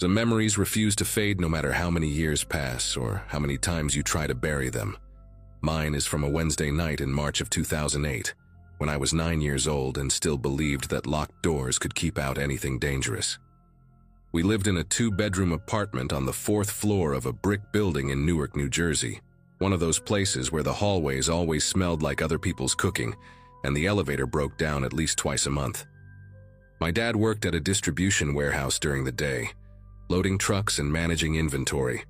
The memories refuse to fade no matter how many years pass or how many times you try to bury them. Mine is from a Wednesday night in March of 2008, when I was 9 years old and still believed that locked doors could keep out anything dangerous. We lived in a 2-bedroom apartment on the 4th floor of a brick building in Newark, New Jersey, one of those places where the hallways always smelled like other people's cooking and the elevator broke down at least twice a month. My dad worked at a distribution warehouse during the day, loading trucks and managing inventory,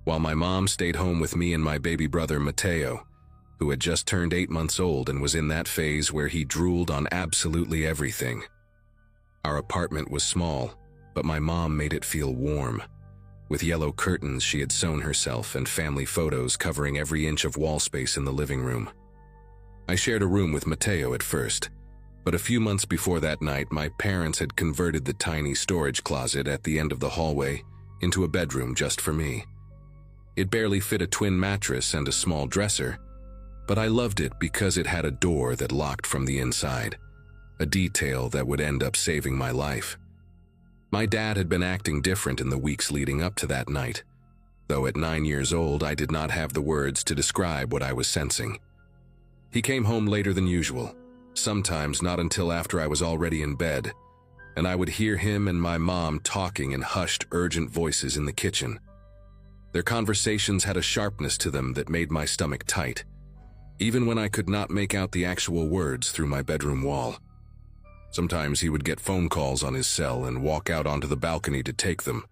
while my mom stayed home with me and my baby brother Mateo, who had just turned 8 months old and was in that phase where he drooled on absolutely everything. Our apartment was small, but my mom made it feel warm. With yellow curtains she had sewn herself and family photos covering every inch of wall space in the living room. I shared a room with Mateo at first, but a few months before that night my parents had converted the tiny storage closet at the end of the hallway into a bedroom just for me. It barely fit a twin mattress and a small dresser, but I loved it because it had a door that locked from the inside, a detail that would end up saving my life. My dad had been acting different in the weeks leading up to that night, though at 9 years old I did not have the words to describe what I was sensing. He came home later than usual, sometimes not until after I was already in bed, and I would hear him and my mom talking in hushed, urgent voices in the kitchen. Their conversations had a sharpness to them that made my stomach tight, even when I could not make out the actual words through my bedroom wall. Sometimes he would get phone calls on his cell and walk out onto the balcony to take them,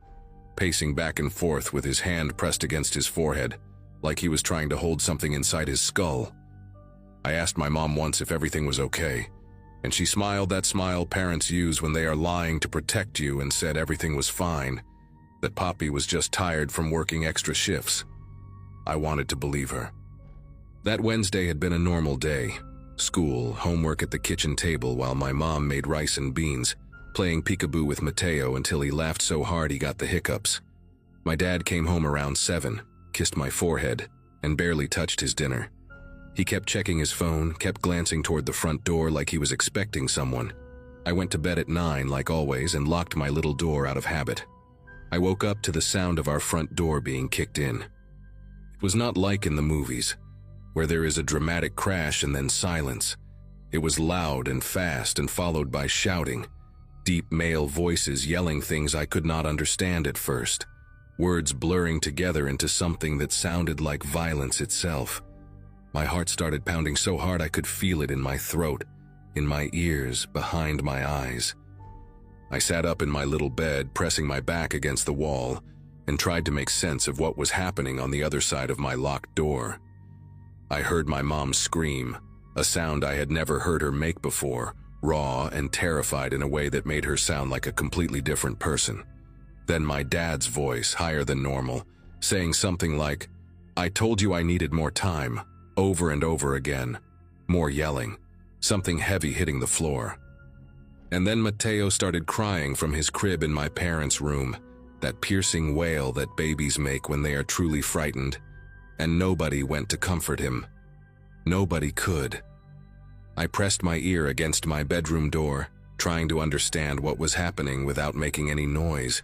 pacing back and forth with his hand pressed against his forehead, like he was trying to hold something inside his skull. I asked my mom once if everything was okay, and she smiled that smile parents use when they are lying to protect you and said everything was fine, that Poppy was just tired from working extra shifts. I wanted to believe her. That Wednesday had been a normal day. School, homework at the kitchen table while my mom made rice and beans, playing peekaboo with Mateo until he laughed so hard he got the hiccups. My dad came home around 7, kissed my forehead, and barely touched his dinner. He kept checking his phone, kept glancing toward the front door like he was expecting someone. I went to bed at 9 like always and locked my little door out of habit. I woke up to the sound of our front door being kicked in. It was not like in the movies, where there is a dramatic crash and then silence. It was loud and fast and followed by shouting, deep male voices yelling things I could not understand at first, words blurring together into something that sounded like violence itself. My heart started pounding so hard I could feel it in my throat, in my ears, behind my eyes. I sat up in my little bed, pressing my back against the wall, and tried to make sense of what was happening on the other side of my locked door. I heard my mom scream, a sound I had never heard her make before, raw and terrified in a way that made her sound like a completely different person. Then my dad's voice, higher than normal, saying something like, "I told you I needed more time," over and over again. More yelling, something heavy hitting the floor. And then Mateo started crying from his crib in my parents' room, that piercing wail that babies make when they are truly frightened, and nobody went to comfort him. Nobody could. I pressed my ear against my bedroom door, trying to understand what was happening without making any noise.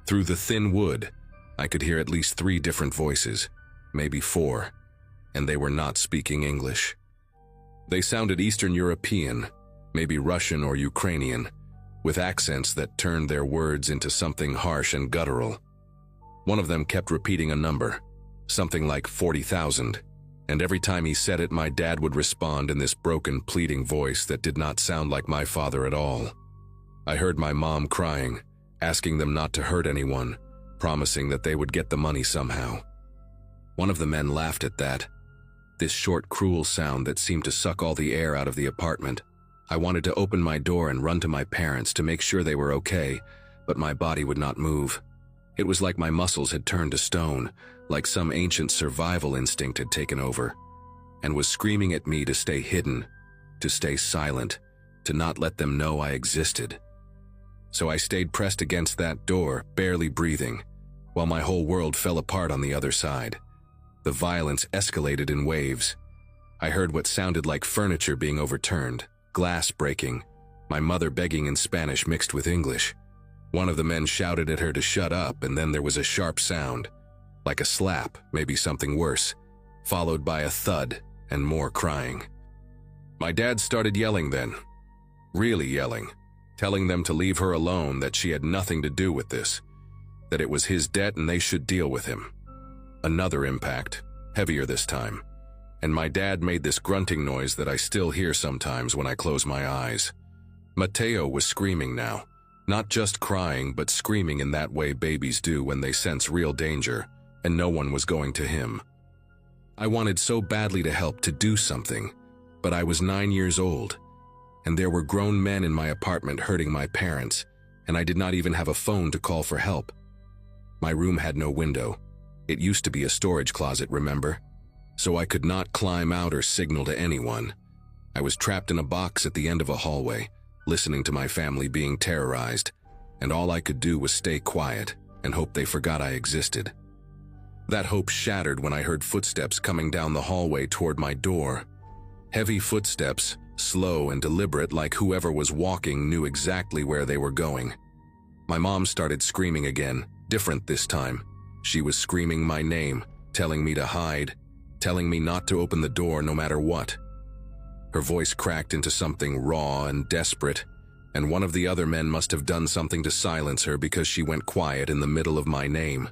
Through the thin wood, I could hear at least 3 different voices, maybe 4, and they were not speaking English. They sounded Eastern European, maybe Russian or Ukrainian, with accents that turned their words into something harsh and guttural. One of them kept repeating a number, something like 40,000, and every time he said it, my dad would respond in this broken, pleading voice that did not sound like my father at all. I heard my mom crying, asking them not to hurt anyone, promising that they would get the money somehow. One of the men laughed at that, this short, cruel sound that seemed to suck all the air out of the apartment. I wanted to open my door and run to my parents to make sure they were okay, but my body would not move. It was like my muscles had turned to stone, like some ancient survival instinct had taken over, and was screaming at me to stay hidden, to stay silent, to not let them know I existed. So I stayed pressed against that door, barely breathing, while my whole world fell apart on the other side. The violence escalated in waves. I heard what sounded like furniture being overturned, glass breaking, my mother begging in Spanish mixed with English. One of the men shouted at her to shut up, and then there was a sharp sound, like a slap, maybe something worse, followed by a thud and more crying. My dad started yelling then, really yelling, telling them to leave her alone, that she had nothing to do with this, that it was his debt and they should deal with him. Another impact, heavier this time, and my dad made this grunting noise that I still hear sometimes when I close my eyes. Mateo was screaming now, not just crying, but screaming in that way babies do when they sense real danger, and no one was going to him. I wanted so badly to help, to do something, but I was 9 years old, and there were grown men in my apartment hurting my parents, and I did not even have a phone to call for help. My room had no window. It used to be a storage closet, remember? So I could not climb out or signal to anyone. I was trapped in a box at the end of a hallway, listening to my family being terrorized, and all I could do was stay quiet and hope they forgot I existed. That hope shattered when I heard footsteps coming down the hallway toward my door. Heavy footsteps, slow and deliberate, like whoever was walking knew exactly where they were going. My mom started screaming again, different this time. She was screaming my name, telling me to hide, telling me not to open the door no matter what. Her voice cracked into something raw and desperate, and one of the other men must have done something to silence her because she went quiet in the middle of my name.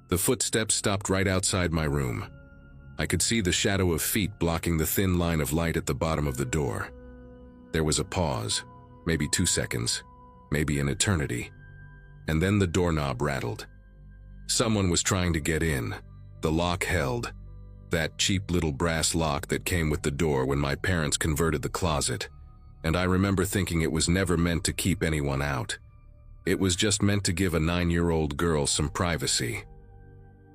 The footsteps stopped right outside my room. I could see the shadow of feet blocking the thin line of light at the bottom of the door. There was a pause, maybe 2 seconds, maybe an eternity, and then the doorknob rattled. Someone was trying to get in. The lock held, that cheap little brass lock that came with the door when my parents converted the closet, and I remember thinking it was never meant to keep anyone out. It was just meant to give a 9-year-old girl some privacy.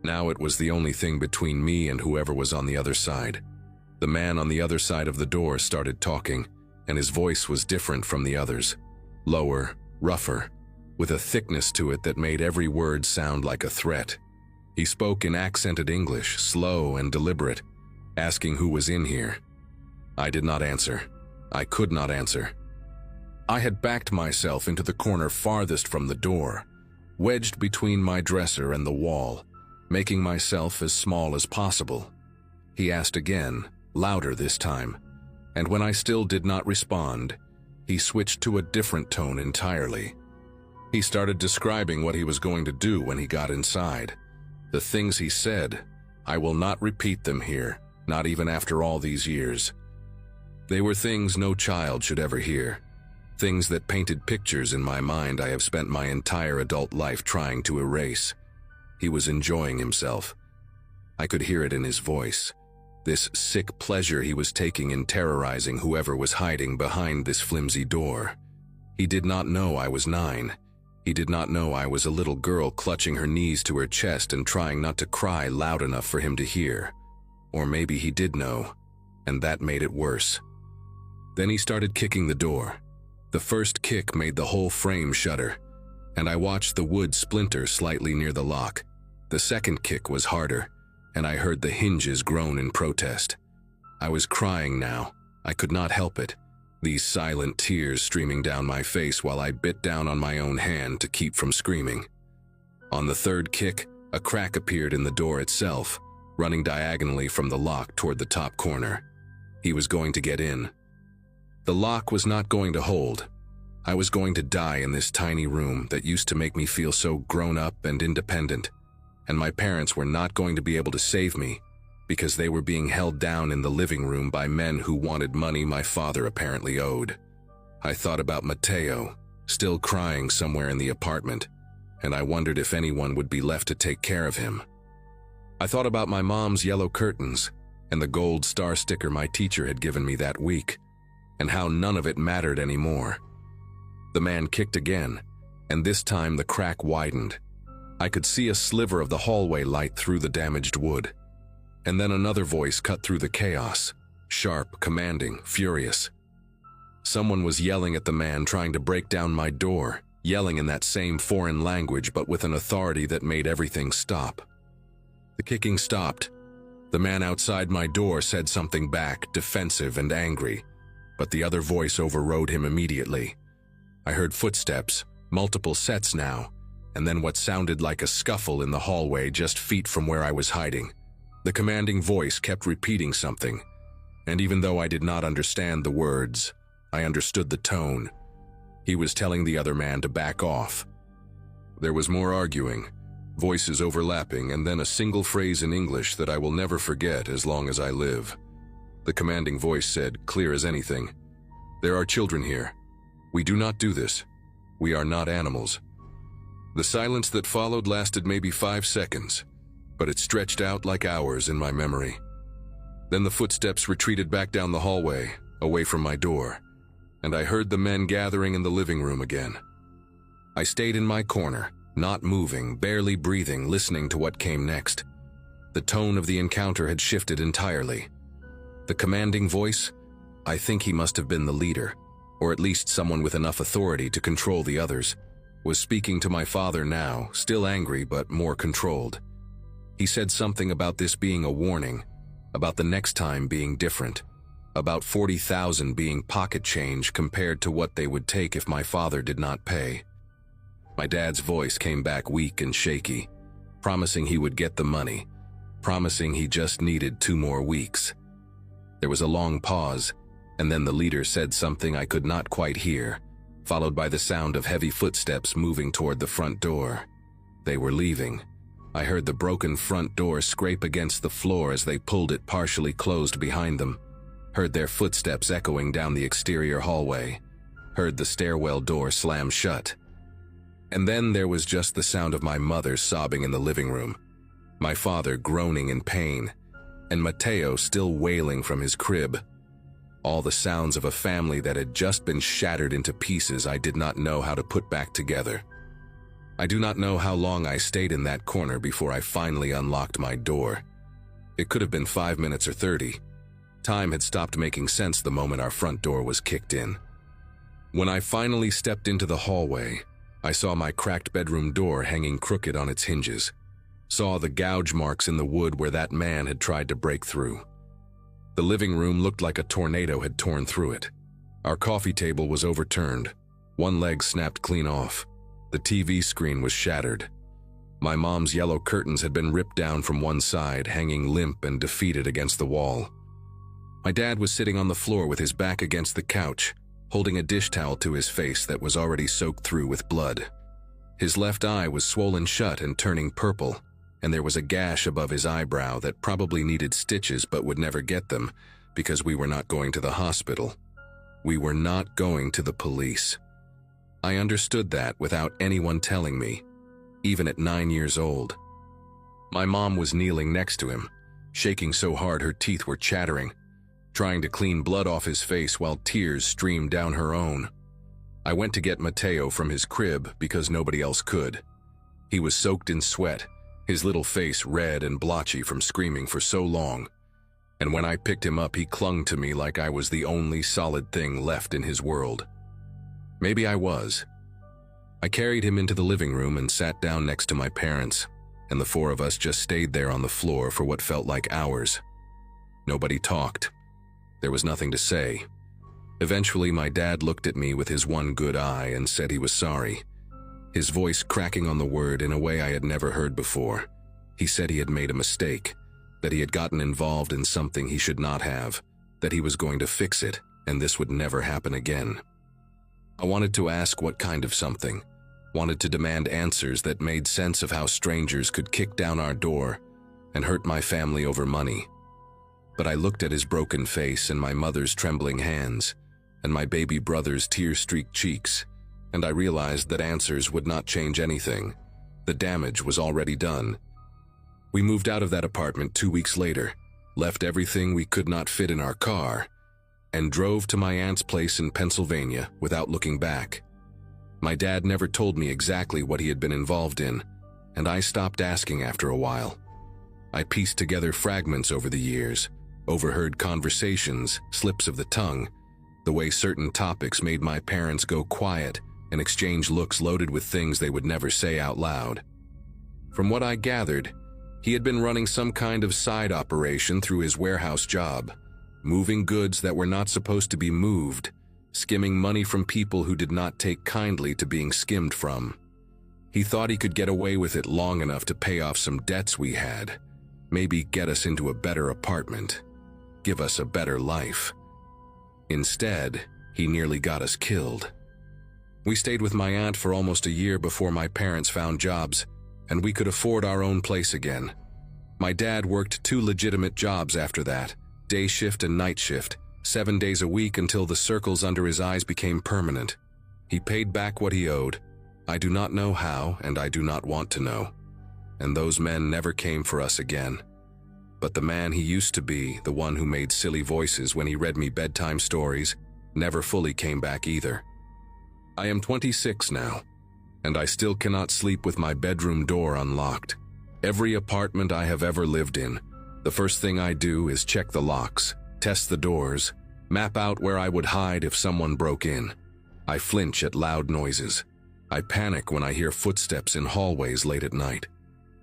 Now it was the only thing between me and whoever was on the other side. The man on the other side of the door started talking, and his voice was different from the others. Lower, rougher, with a thickness to it that made every word sound like a threat. He spoke in accented English, slow and deliberate, asking who was in here. I did not answer. I could not answer. I had backed myself into the corner farthest from the door, wedged between my dresser and the wall, making myself as small as possible. He asked again, louder this time, and when I still did not respond, he switched to a different tone entirely. He started describing what he was going to do when he got inside. The things he said, I will not repeat them here, not even after all these years. They were things no child should ever hear, things that painted pictures in my mind I have spent my entire adult life trying to erase. He was enjoying himself. I could hear it in his voice, this sick pleasure he was taking in terrorizing whoever was hiding behind this flimsy door. He did not know I was 9. He did not know I was a little girl clutching her knees to her chest and trying not to cry loud enough for him to hear. Or maybe he did know, and that made it worse. Then he started kicking the door. The first kick made the whole frame shudder, and I watched the wood splinter slightly near the lock. The second kick was harder, and I heard the hinges groan in protest. I was crying now. I could not help it, these silent tears streaming down my face while I bit down on my own hand to keep from screaming. On the third kick, a crack appeared in the door itself, running diagonally from the lock toward the top corner. He was going to get in. The lock was not going to hold. I was going to die in this tiny room that used to make me feel so grown up and independent, and my parents were not going to be able to save me because they were being held down in the living room by men who wanted money my father apparently owed. I thought about Mateo, still crying somewhere in the apartment, and I wondered if anyone would be left to take care of him. I thought about my mom's yellow curtains and the gold star sticker my teacher had given me that week, and how none of it mattered anymore. The man kicked again, and this time the crack widened. I could see a sliver of the hallway light through the damaged wood. And then another voice cut through the chaos, sharp, commanding, furious. Someone was yelling at the man trying to break down my door, yelling in that same foreign language but with an authority that made everything stop. The kicking stopped. The man outside my door said something back, defensive and angry, but the other voice overrode him immediately. I heard footsteps, multiple sets now, and then what sounded like a scuffle in the hallway just feet from where I was hiding. The commanding voice kept repeating something, and even though I did not understand the words, I understood the tone. He was telling the other man to back off. There was more arguing, voices overlapping, and then a single phrase in English that I will never forget as long as I live. The commanding voice said, clear as anything, "There are children here. We do not do this. We are not animals." The silence that followed lasted maybe 5 seconds, but it stretched out like hours in my memory. Then the footsteps retreated back down the hallway, away from my door, and I heard the men gathering in the living room again. I stayed in my corner, not moving, barely breathing, listening to what came next. The tone of the encounter had shifted entirely. The commanding voice, I think he must have been the leader, or at least someone with enough authority to control the others, was speaking to my father now, still angry but more controlled. He said something about this being a warning, about the next time being different, about 40,000 being pocket change compared to what they would take if my father did not pay. My dad's voice came back weak and shaky, promising he would get the money, promising he just needed 2 more weeks. There was a long pause, and then the leader said something I could not quite hear, followed by the sound of heavy footsteps moving toward the front door. They were leaving. I heard the broken front door scrape against the floor as they pulled it partially closed behind them, heard their footsteps echoing down the exterior hallway, heard the stairwell door slam shut. And then there was just the sound of my mother sobbing in the living room, my father groaning in pain, and Mateo still wailing from his crib. All the sounds of a family that had just been shattered into pieces I did not know how to put back together. I do not know how long I stayed in that corner before I finally unlocked my door. It could have been 5 minutes or 30. Time had stopped making sense the moment our front door was kicked in. When I finally stepped into the hallway, I saw my cracked bedroom door hanging crooked on its hinges, saw the gouge marks in the wood where that man had tried to break through. The living room looked like a tornado had torn through it. Our coffee table was overturned. One leg snapped clean off. The TV screen was shattered. My mom's yellow curtains had been ripped down from one side, hanging limp and defeated against the wall. My dad was sitting on the floor with his back against the couch, holding a dish towel to his face that was already soaked through with blood. His left eye was swollen shut and turning purple, and there was a gash above his eyebrow that probably needed stitches but would never get them because we were not going to the hospital. We were not going to the police. I understood that without anyone telling me, even at 9 years old. My mom was kneeling next to him, shaking so hard her teeth were chattering, trying to clean blood off his face while tears streamed down her own. I went to get Mateo from his crib because nobody else could. He was soaked in sweat, his little face red and blotchy from screaming for so long, and when I picked him up he clung to me like I was the only solid thing left in his world. Maybe I was. I carried him into the living room and sat down next to my parents, and the 4 of us just stayed there on the floor for what felt like hours. Nobody talked. There was nothing to say. Eventually, my dad looked at me with his one good eye and said he was sorry, his voice cracking on the word in a way I had never heard before. He said he had made a mistake, that he had gotten involved in something he should not have, that he was going to fix it, and this would never happen again. I wanted to ask what kind of something, wanted to demand answers that made sense of how strangers could kick down our door and hurt my family over money. But I looked at his broken face and my mother's trembling hands and my baby brother's tear-streaked cheeks, and I realized that answers would not change anything. The damage was already done. We moved out of that apartment 2 weeks later, left everything we could not fit in our car, and drove to my aunt's place in Pennsylvania without looking back. My dad never told me exactly what he had been involved in, and I stopped asking after a while. I pieced together fragments over the years, overheard conversations, slips of the tongue, the way certain topics made my parents go quiet and exchange looks loaded with things they would never say out loud. From what I gathered, he had been running some kind of side operation through his warehouse job, moving goods that were not supposed to be moved, skimming money from people who did not take kindly to being skimmed from. He thought he could get away with it long enough to pay off some debts we had, maybe get us into a better apartment, give us a better life. Instead, he nearly got us killed. We stayed with my aunt for almost a year before my parents found jobs, and we could afford our own place again. My dad worked 2 legitimate jobs after that, day shift and night shift, 7 days a week until the circles under his eyes became permanent. He paid back what he owed. I do not know how, and I do not want to know. And those men never came for us again. But the man he used to be, the one who made silly voices when he read me bedtime stories, never fully came back either. I am 26 now, and I still cannot sleep with my bedroom door unlocked. Every apartment I have ever lived in, the first thing I do is check the locks, test the doors, map out where I would hide if someone broke in. I flinch at loud noises. I panic when I hear footsteps in hallways late at night.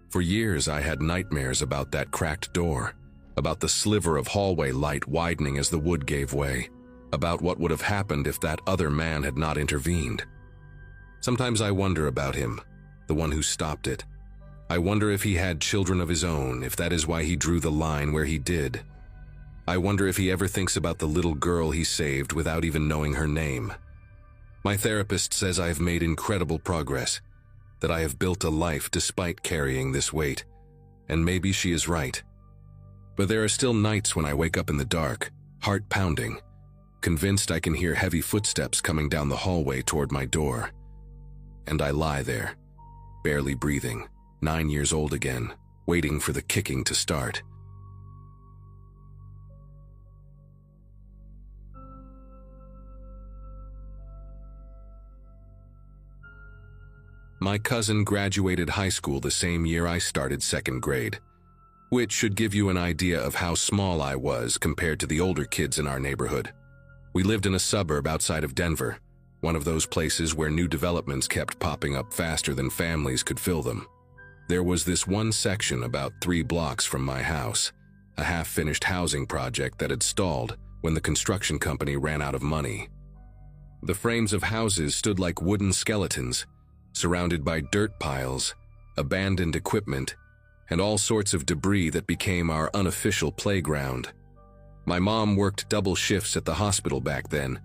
For years I had nightmares about that cracked door, about the sliver of hallway light widening as the wood gave way, about what would have happened if that other man had not intervened. Sometimes I wonder about him, the one who stopped it. I wonder if he had children of his own, if that is why he drew the line where he did. I wonder if he ever thinks about the little girl he saved without even knowing her name. My therapist says I have made incredible progress, that I have built a life despite carrying this weight, and maybe she is right. But there are still nights when I wake up in the dark, heart pounding, convinced I can hear heavy footsteps coming down the hallway toward my door. And I lie there, barely breathing, 9 years old again, waiting for the kicking to start. My cousin graduated high school the same year I started 2nd grade, which should give you an idea of how small I was compared to the older kids in our neighborhood. We lived in a suburb outside of Denver, one of those places where new developments kept popping up faster than families could fill them. There was this one section about 3 blocks from my house, a half-finished housing project that had stalled when the construction company ran out of money. The frames of houses stood like wooden skeletons, surrounded by dirt piles, abandoned equipment, and all sorts of debris that became our unofficial playground. My mom worked double shifts at the hospital back then,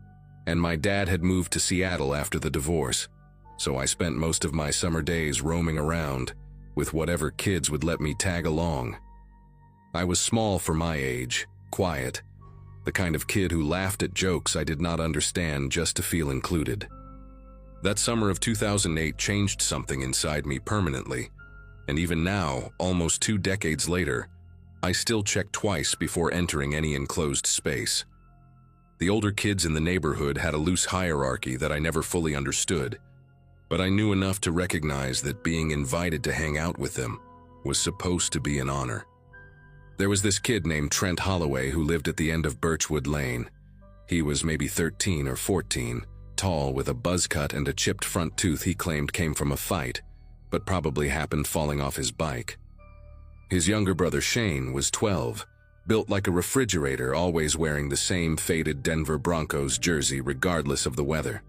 and my dad had moved to Seattle after the divorce, so I spent most of my summer days roaming around with whatever kids would let me tag along. I was small for my age, quiet, the kind of kid who laughed at jokes I did not understand just to feel included. That summer of 2008 changed something inside me permanently, and even now, almost 2 decades later, I still check twice before entering any enclosed space. The older kids in the neighborhood had a loose hierarchy that I never fully understood, but I knew enough to recognize that being invited to hang out with them was supposed to be an honor. There was this kid named Trent Holloway who lived at the end of Birchwood Lane. He was maybe 13 or 14, tall with a buzz cut and a chipped front tooth he claimed came from a fight, but probably happened falling off his bike. His younger brother Shane was 12, built like a refrigerator, always wearing the same faded Denver Broncos jersey regardless of the weather.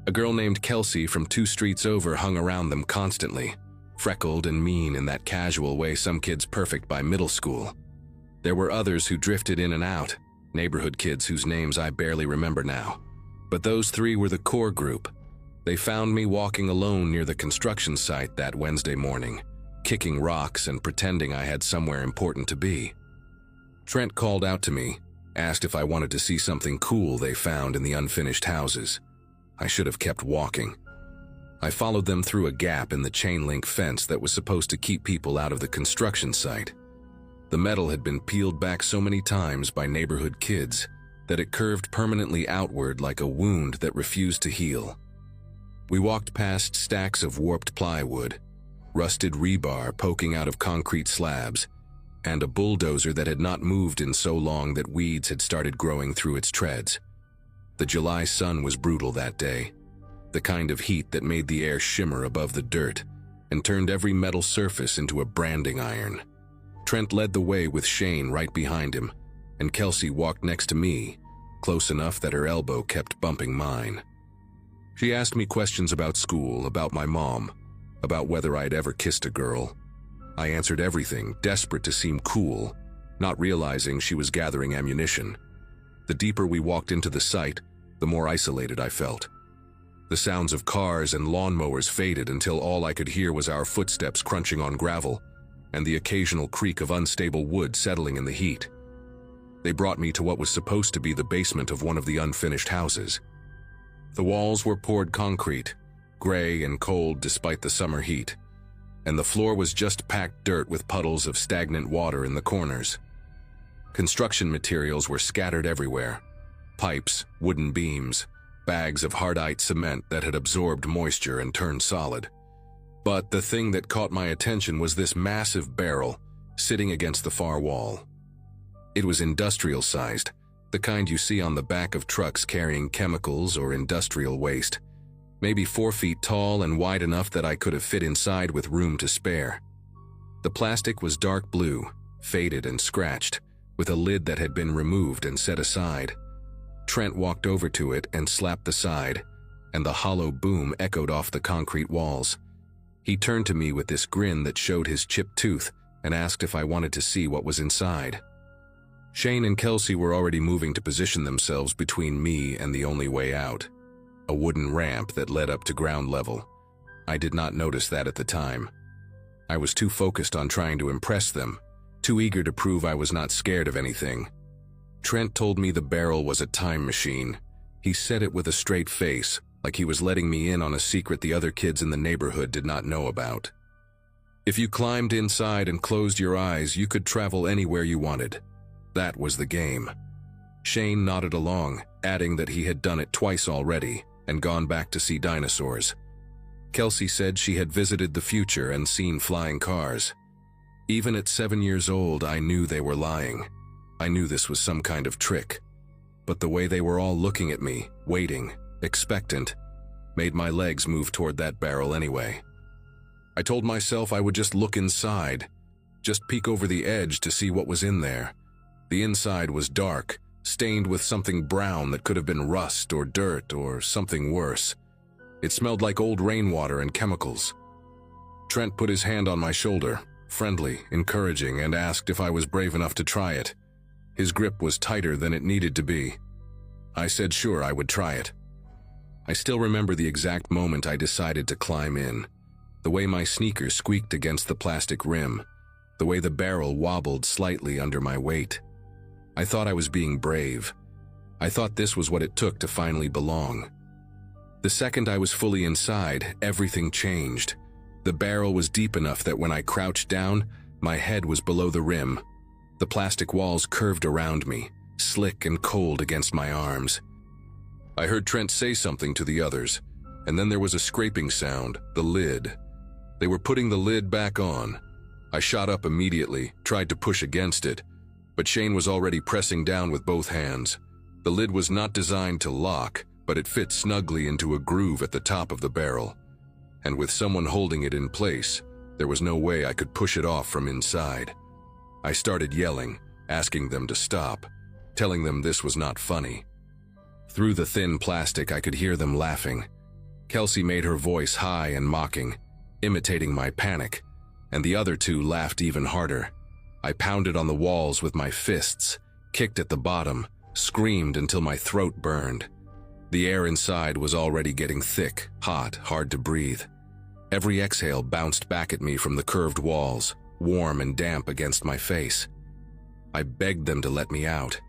A girl named Kelsey from 2 streets over hung around them constantly, freckled and mean in that casual way some kids perfect by middle school. There were others who drifted in and out, neighborhood kids whose names I barely remember now. But those 3 were the core group. They found me walking alone near the construction site that Wednesday morning, kicking rocks and pretending I had somewhere important to be. Trent called out to me, asked if I wanted to see something cool they found in the unfinished houses. I should have kept walking. I followed them through a gap in the chain-link fence that was supposed to keep people out of the construction site. The metal had been peeled back so many times by neighborhood kids that it curved permanently outward like a wound that refused to heal. We walked past stacks of warped plywood, rusted rebar poking out of concrete slabs, and a bulldozer that had not moved in so long that weeds had started growing through its treads. The July sun was brutal that day, the kind of heat that made the air shimmer above the dirt and turned every metal surface into a branding iron. Trent led the way with Shane right behind him, and Kelsey walked next to me, close enough that her elbow kept bumping mine. She asked me questions about school, about my mom, about whether I'd ever kissed a girl. I answered everything, desperate to seem cool, not realizing she was gathering ammunition. The deeper we walked into the site, the more isolated I felt. The sounds of cars and lawnmowers faded until all I could hear was our footsteps crunching on gravel and the occasional creak of unstable wood settling in the heat. They brought me to what was supposed to be the basement of one of the unfinished houses. The walls were poured concrete, gray and cold despite the summer heat, and the floor was just packed dirt with puddles of stagnant water in the corners. Construction materials were scattered everywhere: pipes, wooden beams, bags of hardite cement that had absorbed moisture and turned solid. But the thing that caught my attention was this massive barrel sitting against the far wall. It was industrial-sized, the kind you see on the back of trucks carrying chemicals or industrial waste, maybe 4 feet tall and wide enough that I could have fit inside with room to spare. The plastic was dark blue, faded and scratched, with a lid that had been removed and set aside. Trent walked over to it and slapped the side, and the hollow boom echoed off the concrete walls. He turned to me with this grin that showed his chipped tooth and asked if I wanted to see what was inside. Shane and Kelsey were already moving to position themselves between me and the only way out, a wooden ramp that led up to ground level. I did not notice that at the time. I was too focused on trying to impress them, too eager to prove I was not scared of anything. Trent told me the barrel was a time machine. He said it with a straight face, like he was letting me in on a secret the other kids in the neighborhood did not know about. If you climbed inside and closed your eyes, you could travel anywhere you wanted. That was the game. Shane nodded along, adding that he had done it twice already and gone back to see dinosaurs. Kelsey said she had visited the future and seen flying cars. Even at 7 years old, I knew they were lying. I knew this was some kind of trick. But the way they were all looking at me, waiting, expectant, made my legs move toward that barrel anyway. I told myself I would just look inside, just peek over the edge to see what was in there. The inside was dark, stained with something brown that could have been rust or dirt or something worse. It smelled like old rainwater and chemicals. Trent put his hand on my shoulder, friendly, encouraging, and asked if I was brave enough to try it. His grip was tighter than it needed to be. I said sure I would try it. I still remember the exact moment I decided to climb in, the way my sneakers squeaked against the plastic rim, the way the barrel wobbled slightly under my weight. I thought I was being brave. I thought this was what it took to finally belong. The second I was fully inside, everything changed. The barrel was deep enough that when I crouched down, my head was below the rim. The plastic walls curved around me, slick and cold against my arms. I heard Trent say something to the others, and then there was a scraping sound, the lid. They were putting the lid back on. I shot up immediately, tried to push against it, but Shane was already pressing down with both hands. The lid was not designed to lock, but it fit snugly into a groove at the top of the barrel. And with someone holding it in place, there was no way I could push it off from inside. I started yelling, asking them to stop, telling them this was not funny. Through the thin plastic, I could hear them laughing. Kelsey made her voice high and mocking, imitating my panic, and the other two laughed even harder. I pounded on the walls with my fists, kicked at the bottom, screamed until my throat burned. The air inside was already getting thick, hot, hard to breathe. Every exhale bounced back at me from the curved walls, warm and damp against my face. I begged them to let me out.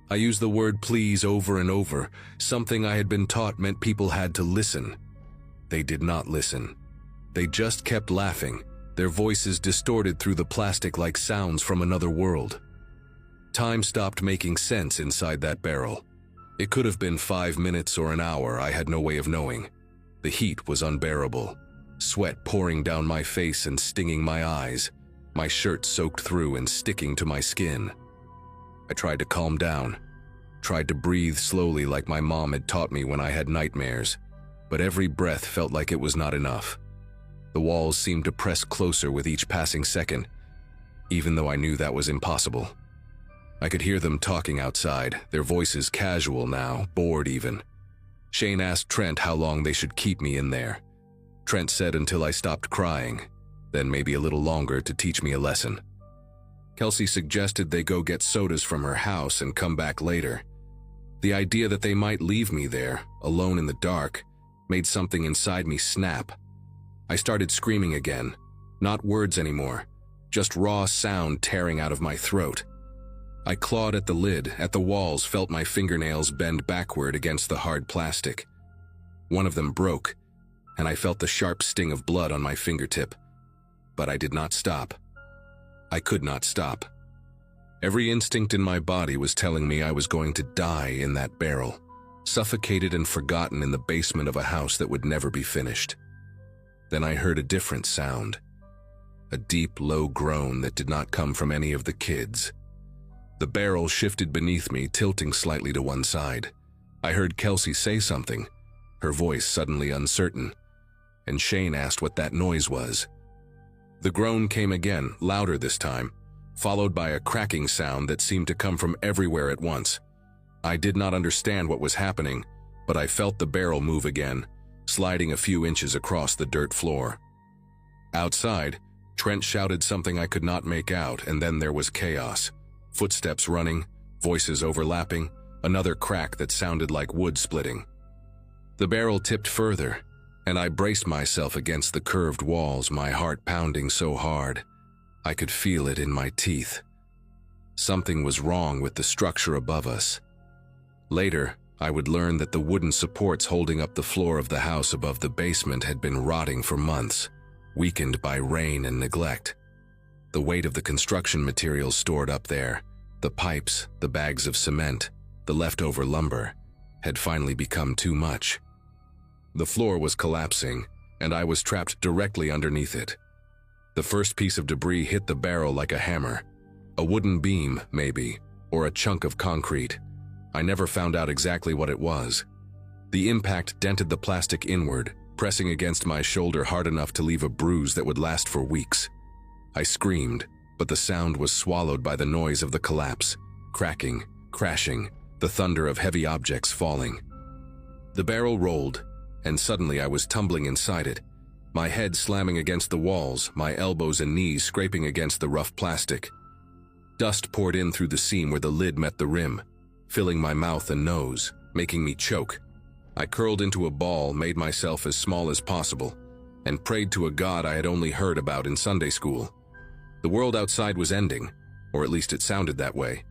I used the word please over and over, something I had been taught meant people had to listen. They did not listen. They just kept laughing, their voices distorted through the plastic like sounds from another world. Time stopped making sense inside that barrel. It could have been 5 minutes or an hour, I had no way of knowing. The heat was unbearable, sweat pouring down my face and stinging my eyes, my shirt soaked through and sticking to my skin. I tried to calm down, tried to breathe slowly like my mom had taught me when I had nightmares, but every breath felt like it was not enough. The walls seemed to press closer with each passing second, even though I knew that was impossible. I could hear them talking outside, their voices casual now, bored even. Shane asked Trent how long they should keep me in there. Trent said until I stopped crying, then maybe a little longer to teach me a lesson. Kelsey suggested they go get sodas from her house and come back later. The idea that they might leave me there, alone in the dark, made something inside me snap. I started screaming again, not words anymore, just raw sound tearing out of my throat. I clawed at the lid, at the walls, felt my fingernails bend backward against the hard plastic. One of them broke, and I felt the sharp sting of blood on my fingertip. But I did not stop. I could not stop. Every instinct in my body was telling me I was going to die in that barrel, suffocated and forgotten in the basement of a house that would never be finished. Then I heard a different sound, a deep, low groan that did not come from any of the kids. The barrel shifted beneath me, tilting slightly to one side. I heard Kelsey say something, her voice suddenly uncertain, and Shane asked what that noise was. The groan came again, louder this time, followed by a cracking sound that seemed to come from everywhere at once. I did not understand what was happening, but I felt the barrel move again, sliding a few inches across the dirt floor. Outside, Trent shouted something I could not make out, and then there was chaos. Footsteps running, voices overlapping, another crack that sounded like wood splitting. The barrel tipped further, and I braced myself against the curved walls, my heart pounding so hard. I could feel it in my teeth. Something was wrong with the structure above us. Later, I would learn that the wooden supports holding up the floor of the house above the basement had been rotting for months, weakened by rain and neglect. The weight of the construction materials stored up there, the pipes, the bags of cement, the leftover lumber, had finally become too much. The floor was collapsing, and I was trapped directly underneath it. The first piece of debris hit the barrel like a hammer. A wooden beam, maybe, or a chunk of concrete. I never found out exactly what it was. The impact dented the plastic inward, pressing against my shoulder hard enough to leave a bruise that would last for weeks. I screamed, but the sound was swallowed by the noise of the collapse, cracking, crashing, the thunder of heavy objects falling. The barrel rolled, and suddenly I was tumbling inside it, my head slamming against the walls, my elbows and knees scraping against the rough plastic. Dust poured in through the seam where the lid met the rim, filling my mouth and nose, making me choke. I curled into a ball, made myself as small as possible, and prayed to a God I had only heard about in Sunday school. The world outside was ending, or at least it sounded that way.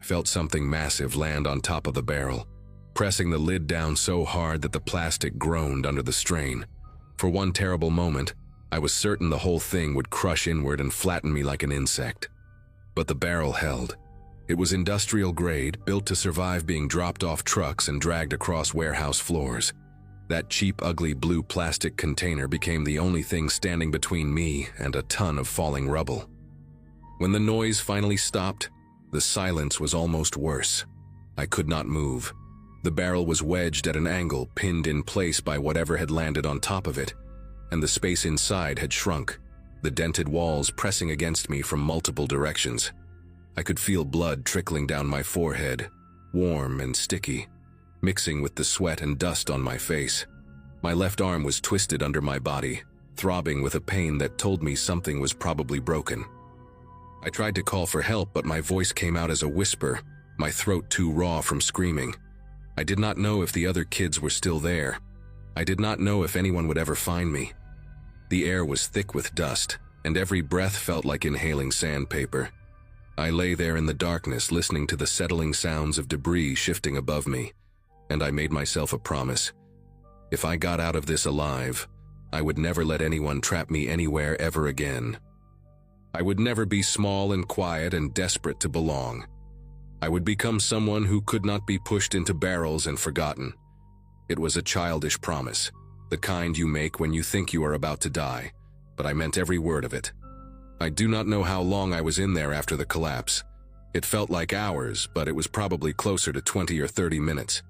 I felt something massive land on top of the barrel, pressing the lid down so hard that the plastic groaned under the strain. For one terrible moment, I was certain the whole thing would crush inward and flatten me like an insect. But the barrel held. It was industrial grade, built to survive being dropped off trucks and dragged across warehouse floors. That cheap, ugly blue plastic container became the only thing standing between me and a ton of falling rubble. When the noise finally stopped, the silence was almost worse. I could not move. The barrel was wedged at an angle, pinned in place by whatever had landed on top of it, and the space inside had shrunk, the dented walls pressing against me from multiple directions. I could feel blood trickling down my forehead, warm and sticky, mixing with the sweat and dust on my face. My left arm was twisted under my body, throbbing with a pain that told me something was probably broken. I tried to call for help, but my voice came out as a whisper, my throat too raw from screaming. I did not know if the other kids were still there. I did not know if anyone would ever find me. The air was thick with dust, and every breath felt like inhaling sandpaper. I lay there in the darkness, listening to the settling sounds of debris shifting above me, and I made myself a promise. If I got out of this alive, I would never let anyone trap me anywhere ever again. I would never be small and quiet and desperate to belong. I would become someone who could not be pushed into barrels and forgotten. It was a childish promise, the kind you make when you think you are about to die, but I meant every word of it. I do not know how long I was in there after the collapse. It felt like hours, but it was probably closer to 20 or 30 minutes.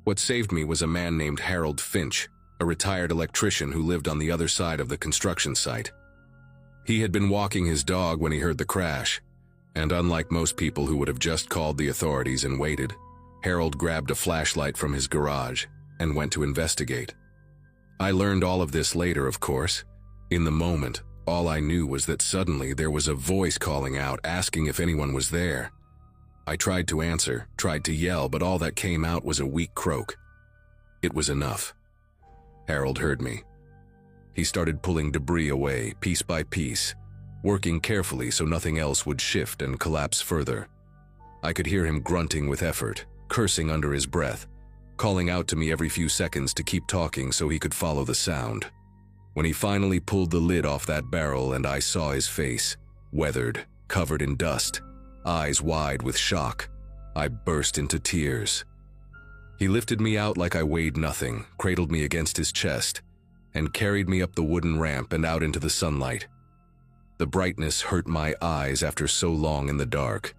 What saved me was a man named Harold Finch, a retired electrician who lived on the other side of the construction site. He had been walking his dog when he heard the crash. And unlike most people who would have just called the authorities and waited, Harold grabbed a flashlight from his garage and went to investigate. I learned all of this later, of course. In the moment, all I knew was that suddenly there was a voice calling out, asking if anyone was there. I tried to answer, tried to yell, but all that came out was a weak croak. It was enough. Harold heard me. He started pulling debris away, piece by piece, working carefully so nothing else would shift and collapse further. I could hear him grunting with effort, cursing under his breath, calling out to me every few seconds to keep talking so he could follow the sound. When he finally pulled the lid off that barrel and I saw his face, weathered, covered in dust, eyes wide with shock, I burst into tears. He lifted me out like I weighed nothing, cradled me against his chest, and carried me up the wooden ramp and out into the sunlight. The brightness hurt my eyes after so long in the dark.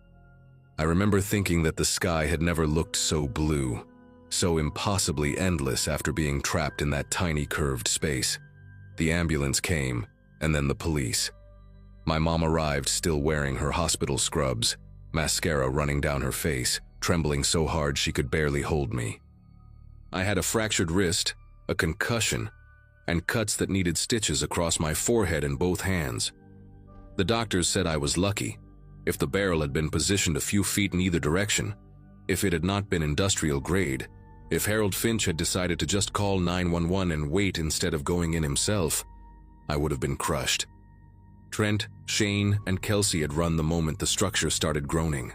I remember thinking that the sky had never looked so blue, so impossibly endless after being trapped in that tiny curved space. The ambulance came, and then the police. My mom arrived still wearing her hospital scrubs, mascara running down her face, trembling so hard she could barely hold me. I had a fractured wrist, a concussion, and cuts that needed stitches across my forehead and both hands. The doctors said I was lucky. If the barrel had been positioned a few feet in either direction, if it had not been industrial grade, if Harold Finch had decided to just call 911 and wait instead of going in himself, I would have been crushed. Trent, Shane, and Kelsey had run the moment the structure started groaning.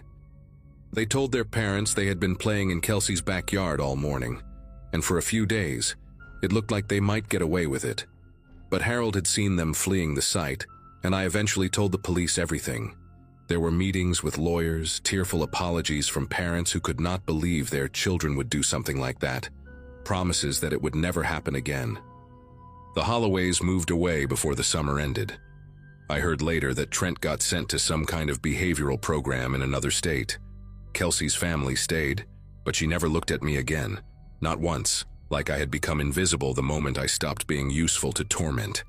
They told their parents they had been playing in Kelsey's backyard all morning, and for a few days, it looked like they might get away with it. But Harold had seen them fleeing the site, and I eventually told the police everything. There were meetings with lawyers, tearful apologies from parents who could not believe their children would do something like that, promises that it would never happen again. The Holloways moved away before the summer ended. I heard later that Trent got sent to some kind of behavioral program in another state. Kelsey's family stayed, but she never looked at me again, not once, like I had become invisible the moment I stopped being useful to torment.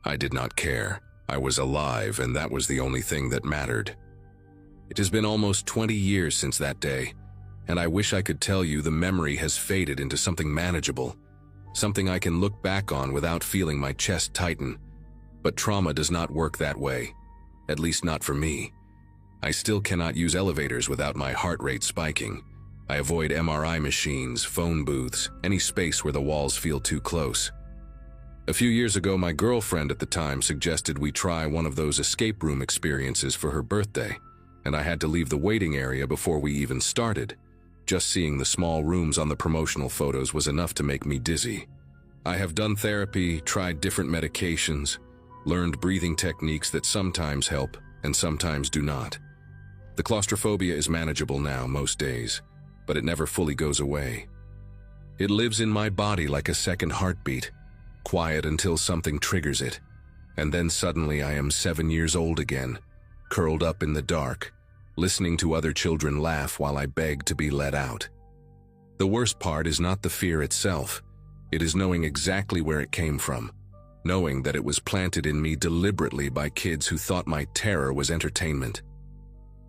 I did not care. I was alive, and that was the only thing that mattered. It has been almost 20 years since that day, and I wish I could tell you the memory has faded into something manageable, something I can look back on without feeling my chest tighten. But trauma does not work that way, at least not for me. I still cannot use elevators without my heart rate spiking. I avoid MRI machines, phone booths, any space where the walls feel too close. A few years ago, my girlfriend at the time suggested we try one of those escape room experiences for her birthday, and I had to leave the waiting area before we even started. Just seeing the small rooms on the promotional photos was enough to make me dizzy. I have done therapy, tried different medications, learned breathing techniques that sometimes help and sometimes do not. The claustrophobia is manageable now most days, but it never fully goes away. It lives in my body like a second heartbeat, quiet until something triggers it, and then suddenly I am 7 years old again, curled up in the dark, listening to other children laugh while I beg to be let out. The worst part is not the fear itself, it is knowing exactly where it came from, knowing that it was planted in me deliberately by kids who thought my terror was entertainment.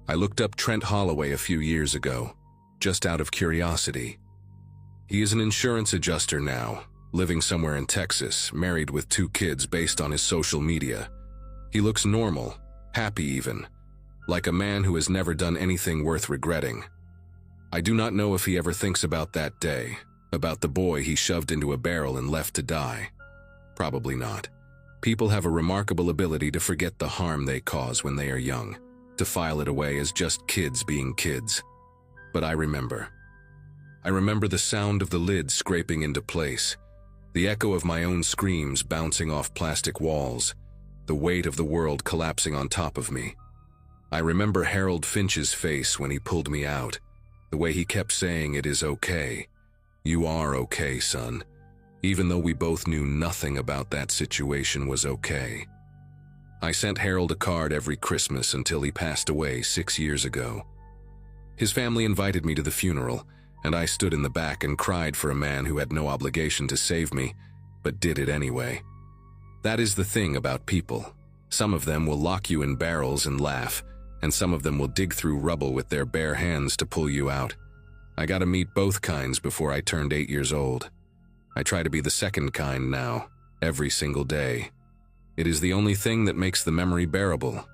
I looked up Trent Holloway a few years ago, just out of curiosity. He is an insurance adjuster now, living somewhere in Texas, married with 2 kids based on his social media. He looks normal, happy even, like a man who has never done anything worth regretting. I do not know if he ever thinks about that day, about the boy he shoved into a barrel and left to die. Probably not. People have a remarkable ability to forget the harm they cause when they are young, to file it away as just kids being kids. But I remember. I remember the sound of the lid scraping into place, the echo of my own screams bouncing off plastic walls, the weight of the world collapsing on top of me. I remember Harold Finch's face when he pulled me out, the way he kept saying, "It is okay. You are okay, son," even though we both knew nothing about that situation was okay. I sent Harold a card every Christmas until he passed away 6 years ago. His family invited me to the funeral, and I stood in the back and cried for a man who had no obligation to save me, but did it anyway. That is the thing about people. Some of them will lock you in barrels and laugh, and some of them will dig through rubble with their bare hands to pull you out. I got to meet both kinds before I turned 8 years old. I try to be the second kind now, every single day. It is the only thing that makes the memory bearable.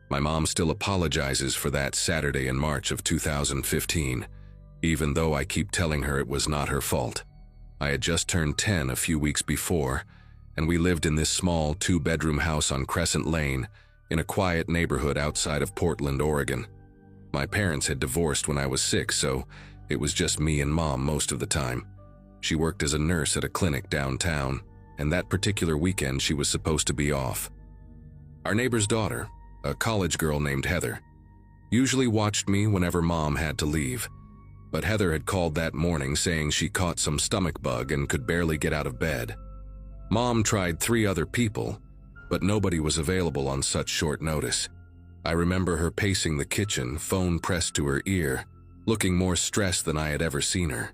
My mom still apologizes for that Saturday in March of 2015, even though I keep telling her it was not her fault. I had just turned 10 a few weeks before, and we lived in this small 2-bedroom house on Crescent Lane in a quiet neighborhood outside of Portland, Oregon. My parents had divorced when I was 6, so it was just me and Mom most of the time. She worked as a nurse at a clinic downtown, and that particular weekend she was supposed to be off. Our neighbor's daughter, a college girl named Heather, usually watched me whenever Mom had to leave, but Heather had called that morning saying she caught some stomach bug and could barely get out of bed. Mom tried 3 other people, but nobody was available on such short notice. I remember her pacing the kitchen, phone pressed to her ear, looking more stressed than I had ever seen her.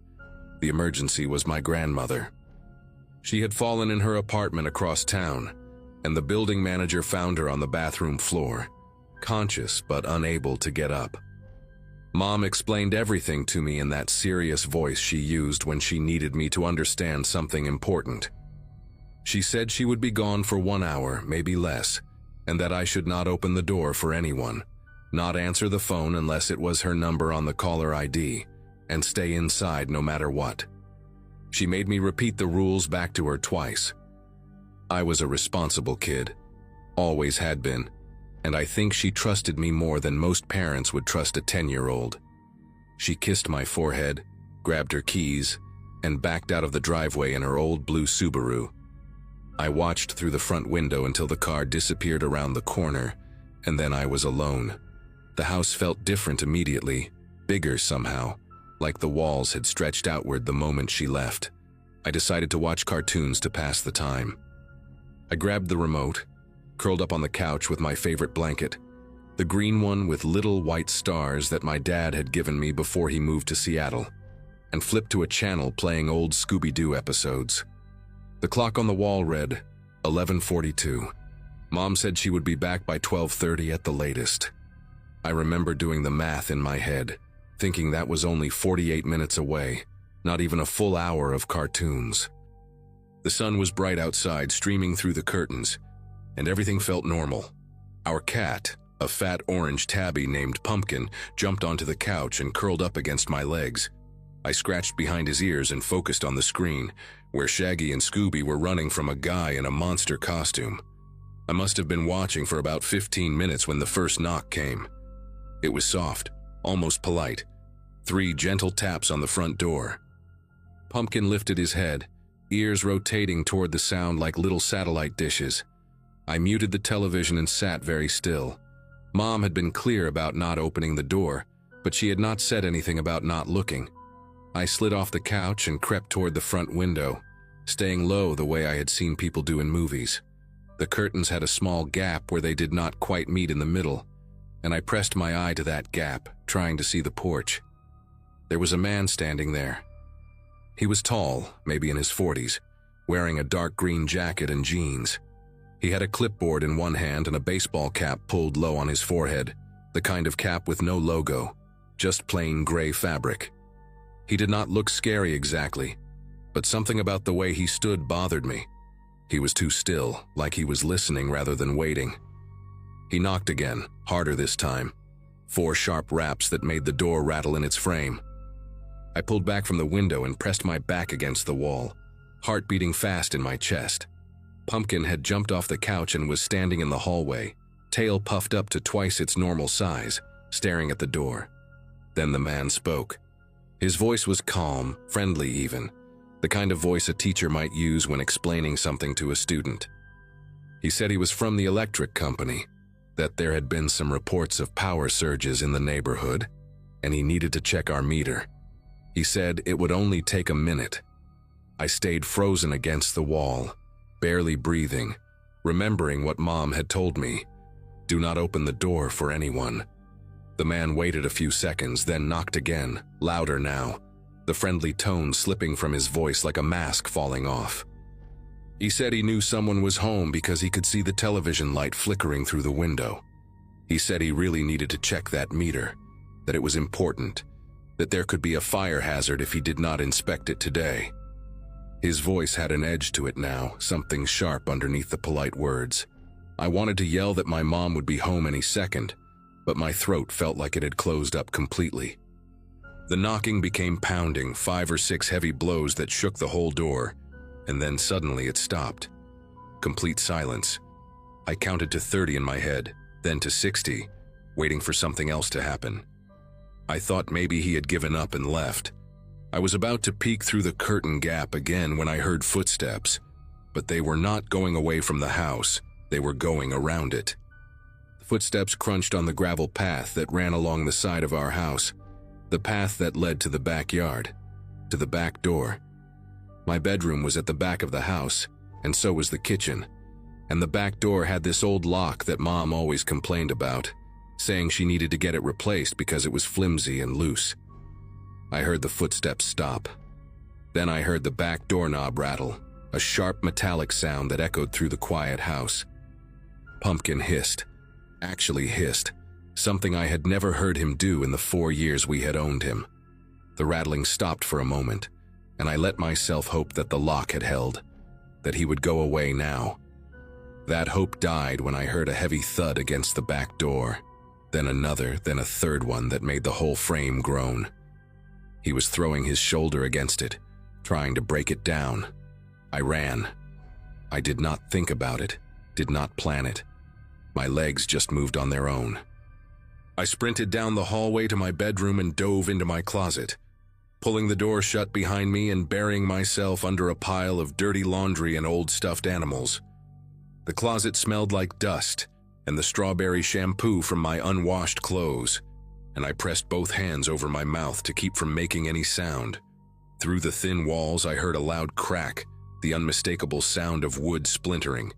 The emergency was my grandmother. She had fallen in her apartment across town, and the building manager found her on the bathroom floor, conscious but unable to get up. Mom explained everything to me in that serious voice she used when she needed me to understand something important. She said she would be gone for 1 hour, maybe less, and that I should not open the door for anyone, not answer the phone unless it was her number on the caller ID, and stay inside no matter what. She made me repeat the rules back to her twice. I was a responsible kid, always had been, and I think she trusted me more than most parents would trust a 10-year-old. She kissed my forehead, grabbed her keys, and backed out of the driveway in her old blue Subaru. I watched through the front window until the car disappeared around the corner, and then I was alone. The house felt different immediately, bigger somehow, like the walls had stretched outward the moment she left. I decided to watch cartoons to pass the time. I grabbed the remote, curled up on the couch with my favorite blanket, the green one with little white stars that my dad had given me before he moved to Seattle, and flipped to a channel playing old Scooby-Doo episodes. The clock on the wall read 11:42. Mom said she would be back by 12:30 at the latest. I remember doing the math in my head, thinking that was only 48 minutes away, not even a full hour of cartoons. The sun was bright outside, streaming through the curtains, and everything felt normal. Our cat, a fat orange tabby named Pumpkin, jumped onto the couch and curled up against my legs. I scratched behind his ears and focused on the screen, where Shaggy and Scooby were running from a guy in a monster costume. I must have been watching for about 15 minutes when the first knock came. It was soft, almost polite. 3 gentle taps on the front door. Pumpkin lifted his head, ears rotating toward the sound like little satellite dishes. I muted the television and sat very still. Mom had been clear about not opening the door, but she had not said anything about not looking. I slid off the couch and crept toward the front window, staying low the way I had seen people do in movies. The curtains had a small gap where they did not quite meet in the middle, and I pressed my eye to that gap, trying to see the porch. There was a man standing there. He was tall, maybe in his 40s, wearing a dark green jacket and jeans. He had a clipboard in one hand and a baseball cap pulled low on his forehead, the kind of cap with no logo, just plain gray fabric. He did not look scary exactly, but something about the way he stood bothered me. He was too still, like he was listening rather than waiting. He knocked again, harder this time. 4 sharp raps that made the door rattle in its frame. I pulled back from the window and pressed my back against the wall, heart beating fast in my chest. Pumpkin had jumped off the couch and was standing in the hallway, tail puffed up to twice its normal size, staring at the door. Then the man spoke. His voice was calm, friendly even, the kind of voice a teacher might use when explaining something to a student. He said he was from the electric company, that there had been some reports of power surges in the neighborhood, and he needed to check our meter. He said it would only take a minute. I stayed frozen against the wall, barely breathing, remembering what Mom had told me. Do not open the door for anyone. The man waited a few seconds, then knocked again, louder now. the friendly tone slipping from his voice like a mask falling off. He said he knew someone was home because he could see the television light flickering through the window. He said he really needed to check that meter, that it was important, that there could be a fire hazard if he did not inspect it today. His voice had an edge to it now, something sharp underneath the polite words. I wanted to yell that my mom would be home any second, but my throat felt like it had closed up completely. The knocking became pounding, 5 or 6 heavy blows that shook the whole door, and then suddenly it stopped. Complete silence. I counted to 30 in my head, then to 60, waiting for something else to happen. I thought maybe he had given up and left. I was about to peek through the curtain gap again when I heard footsteps, but they were not going away from the house, they were going around it. The footsteps crunched on the gravel path that ran along the side of our house, the path that led to the backyard, to the back door. My bedroom was at the back of the house, and so was the kitchen, and the back door had this old lock that Mom always complained about, saying she needed to get it replaced because it was flimsy and loose. I heard the footsteps stop. Then I heard the back doorknob rattle, a sharp metallic sound that echoed through the quiet house. Pumpkin hissed, actually hissed, something I had never heard him do in the 4 years we had owned him. The rattling stopped for a moment, and I let myself hope that the lock had held, that he would go away now. That hope died when I heard a heavy thud against the back door, then another, then a third one that made the whole frame groan. He was throwing his shoulder against it, trying to break it down. I ran. I did not think about it, did not plan it. My legs just moved on their own. I sprinted down the hallway to my bedroom and dove into my closet, pulling the door shut behind me and burying myself under a pile of dirty laundry and old stuffed animals. The closet smelled like dust and the strawberry shampoo from my unwashed clothes, and I pressed both hands over my mouth to keep from making any sound. Through the thin walls, I heard a loud crack, the unmistakable sound of wood splintering,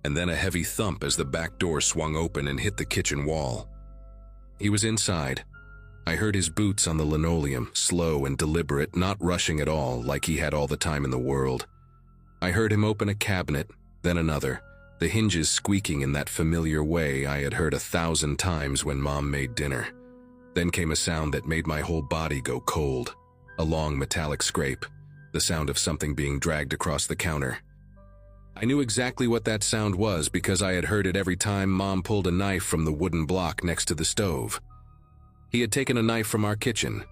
and then a heavy thump as the back door swung open and hit the kitchen wall. He was inside. I heard his boots on the linoleum, slow and deliberate, not rushing at all, like he had all the time in the world. I heard him open a cabinet, then another, the hinges squeaking in that familiar way I had heard 1,000 times when Mom made dinner. Then came a sound that made my whole body go cold. A long metallic scrape, the sound of something being dragged across the counter. I knew exactly what that sound was because I had heard it every time Mom pulled a knife from the wooden block next to the stove. He had taken a knife from our kitchen.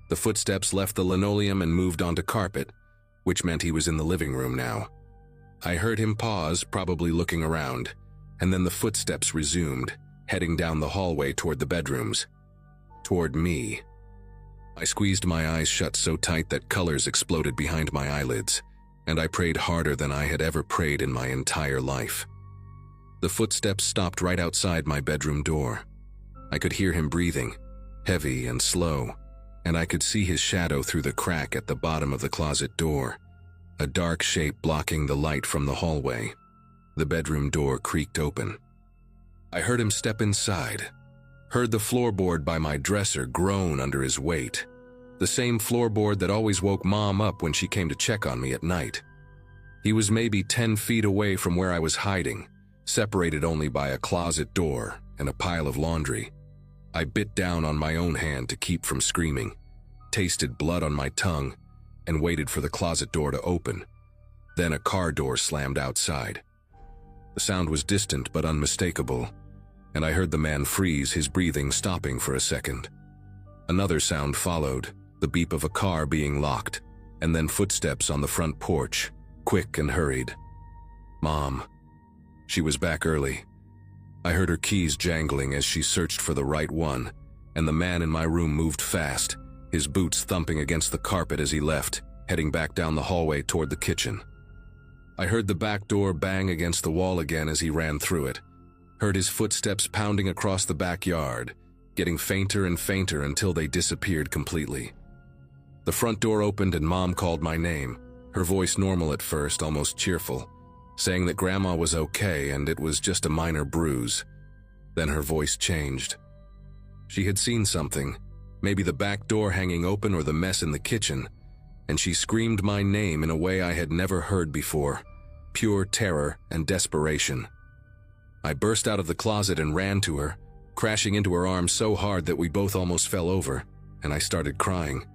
The footsteps left the linoleum and moved onto carpet, which meant he was in the living room now. I heard him pause, probably looking around, and then the footsteps resumed, heading down the hallway toward the bedrooms. Toward me. I squeezed my eyes shut so tight that colors exploded behind my eyelids, and I prayed harder than I had ever prayed in my entire life. The footsteps stopped right outside my bedroom door. I could hear him breathing, heavy and slow, and I could see his shadow through the crack at the bottom of the closet door, a dark shape blocking the light from the hallway. The bedroom door creaked open. I heard him step inside, heard the floorboard by my dresser groan under his weight, the same floorboard that always woke Mom up when she came to check on me at night. He was maybe 10 feet away from where I was hiding, separated only by a closet door and a pile of laundry. I bit down on my own hand to keep from screaming, tasted blood on my tongue, and waited for the closet door to open. Then a car door slammed outside. The sound was distant but unmistakable, and I heard the man freeze, his breathing stopping for a second. Another sound followed, the beep of a car being locked, and then footsteps on the front porch, quick and hurried. Mom. She was back early. I heard her keys jangling as she searched for the right one, and the man in my room moved fast, his boots thumping against the carpet as he left, heading back down the hallway toward the kitchen. I heard the back door bang against the wall again as he ran through it, heard his footsteps pounding across the backyard, getting fainter and fainter until they disappeared completely. The front door opened and Mom called my name, her voice normal at first, almost cheerful, saying that Grandma was okay and it was just a minor bruise. Then her voice changed. She had seen something, maybe the back door hanging open or the mess in the kitchen, and she screamed my name in a way I had never heard before, pure terror and desperation. I burst out of the closet and ran to her, crashing into her arms so hard that we both almost fell over, and I started crying.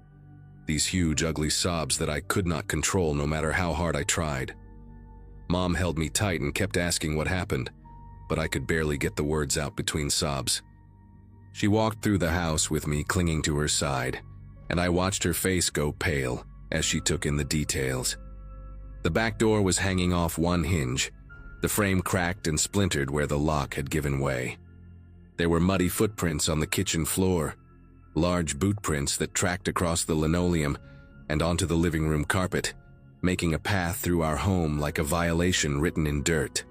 These huge, ugly sobs that I could not control no matter how hard I tried. Mom held me tight and kept asking what happened, but I could barely get the words out between sobs. She walked through the house with me clinging to her side, and I watched her face go pale as she took in the details. The back door was hanging off one hinge, the frame cracked and splintered where the lock had given way. There were muddy footprints on the kitchen floor, large boot prints that tracked across the linoleum and onto the living room carpet, making a path through our home like a violation written in dirt.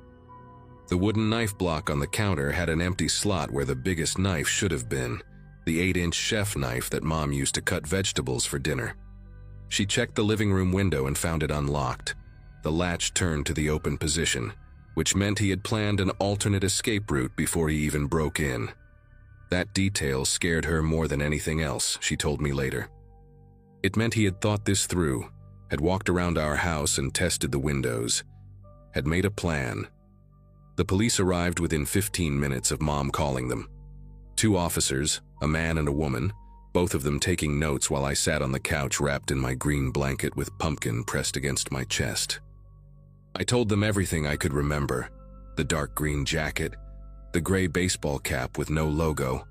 The wooden knife block on the counter had an empty slot where the biggest knife should have been, the 8-inch chef knife that Mom used to cut vegetables for dinner. She checked the living room window and found it unlocked. The latch turned to the open position, which meant he had planned an alternate escape route before he even broke in. That detail scared her more than anything else, she told me later. It meant he had thought this through, had walked around our house and tested the windows, had made a plan. The police arrived within 15 minutes of Mom calling them. 2 officers, a man and a woman, both of them taking notes while I sat on the couch wrapped in my green blanket with pumpkin pressed against my chest. I told them everything I could remember: the dark green jacket, the gray baseball cap with no logo,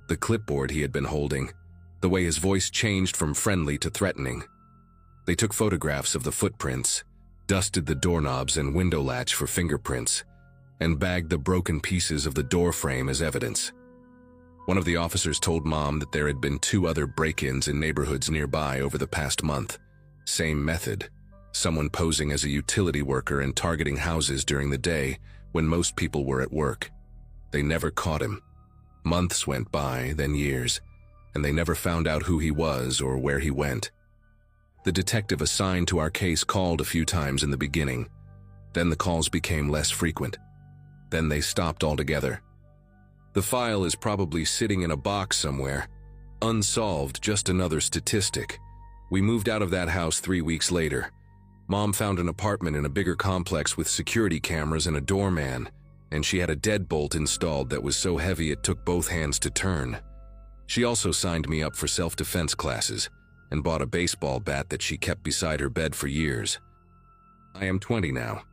the clipboard he had been holding, the way his voice changed from friendly to threatening. They took photographs of the footprints, dusted the doorknobs and window latch for fingerprints, and bagged the broken pieces of the door frame as evidence. One of the officers told Mom that there had been 2 other break-ins in neighborhoods nearby over the past month. Same method: someone posing as a utility worker and targeting houses during the day when most people were at work. They never caught him. Months went by, then years, and they never found out who he was or where he went. The detective assigned to our case called a few times in the beginning. Then the calls became less frequent. Then they stopped altogether. The file is probably sitting in a box somewhere, unsolved, just another statistic. We moved out of that house 3 weeks later. Mom found an apartment in a bigger complex with security cameras and a doorman, and she had a deadbolt installed that was so heavy it took both hands to turn. She also signed me up for self-defense classes and bought a baseball bat that she kept beside her bed for years. I am 20 now,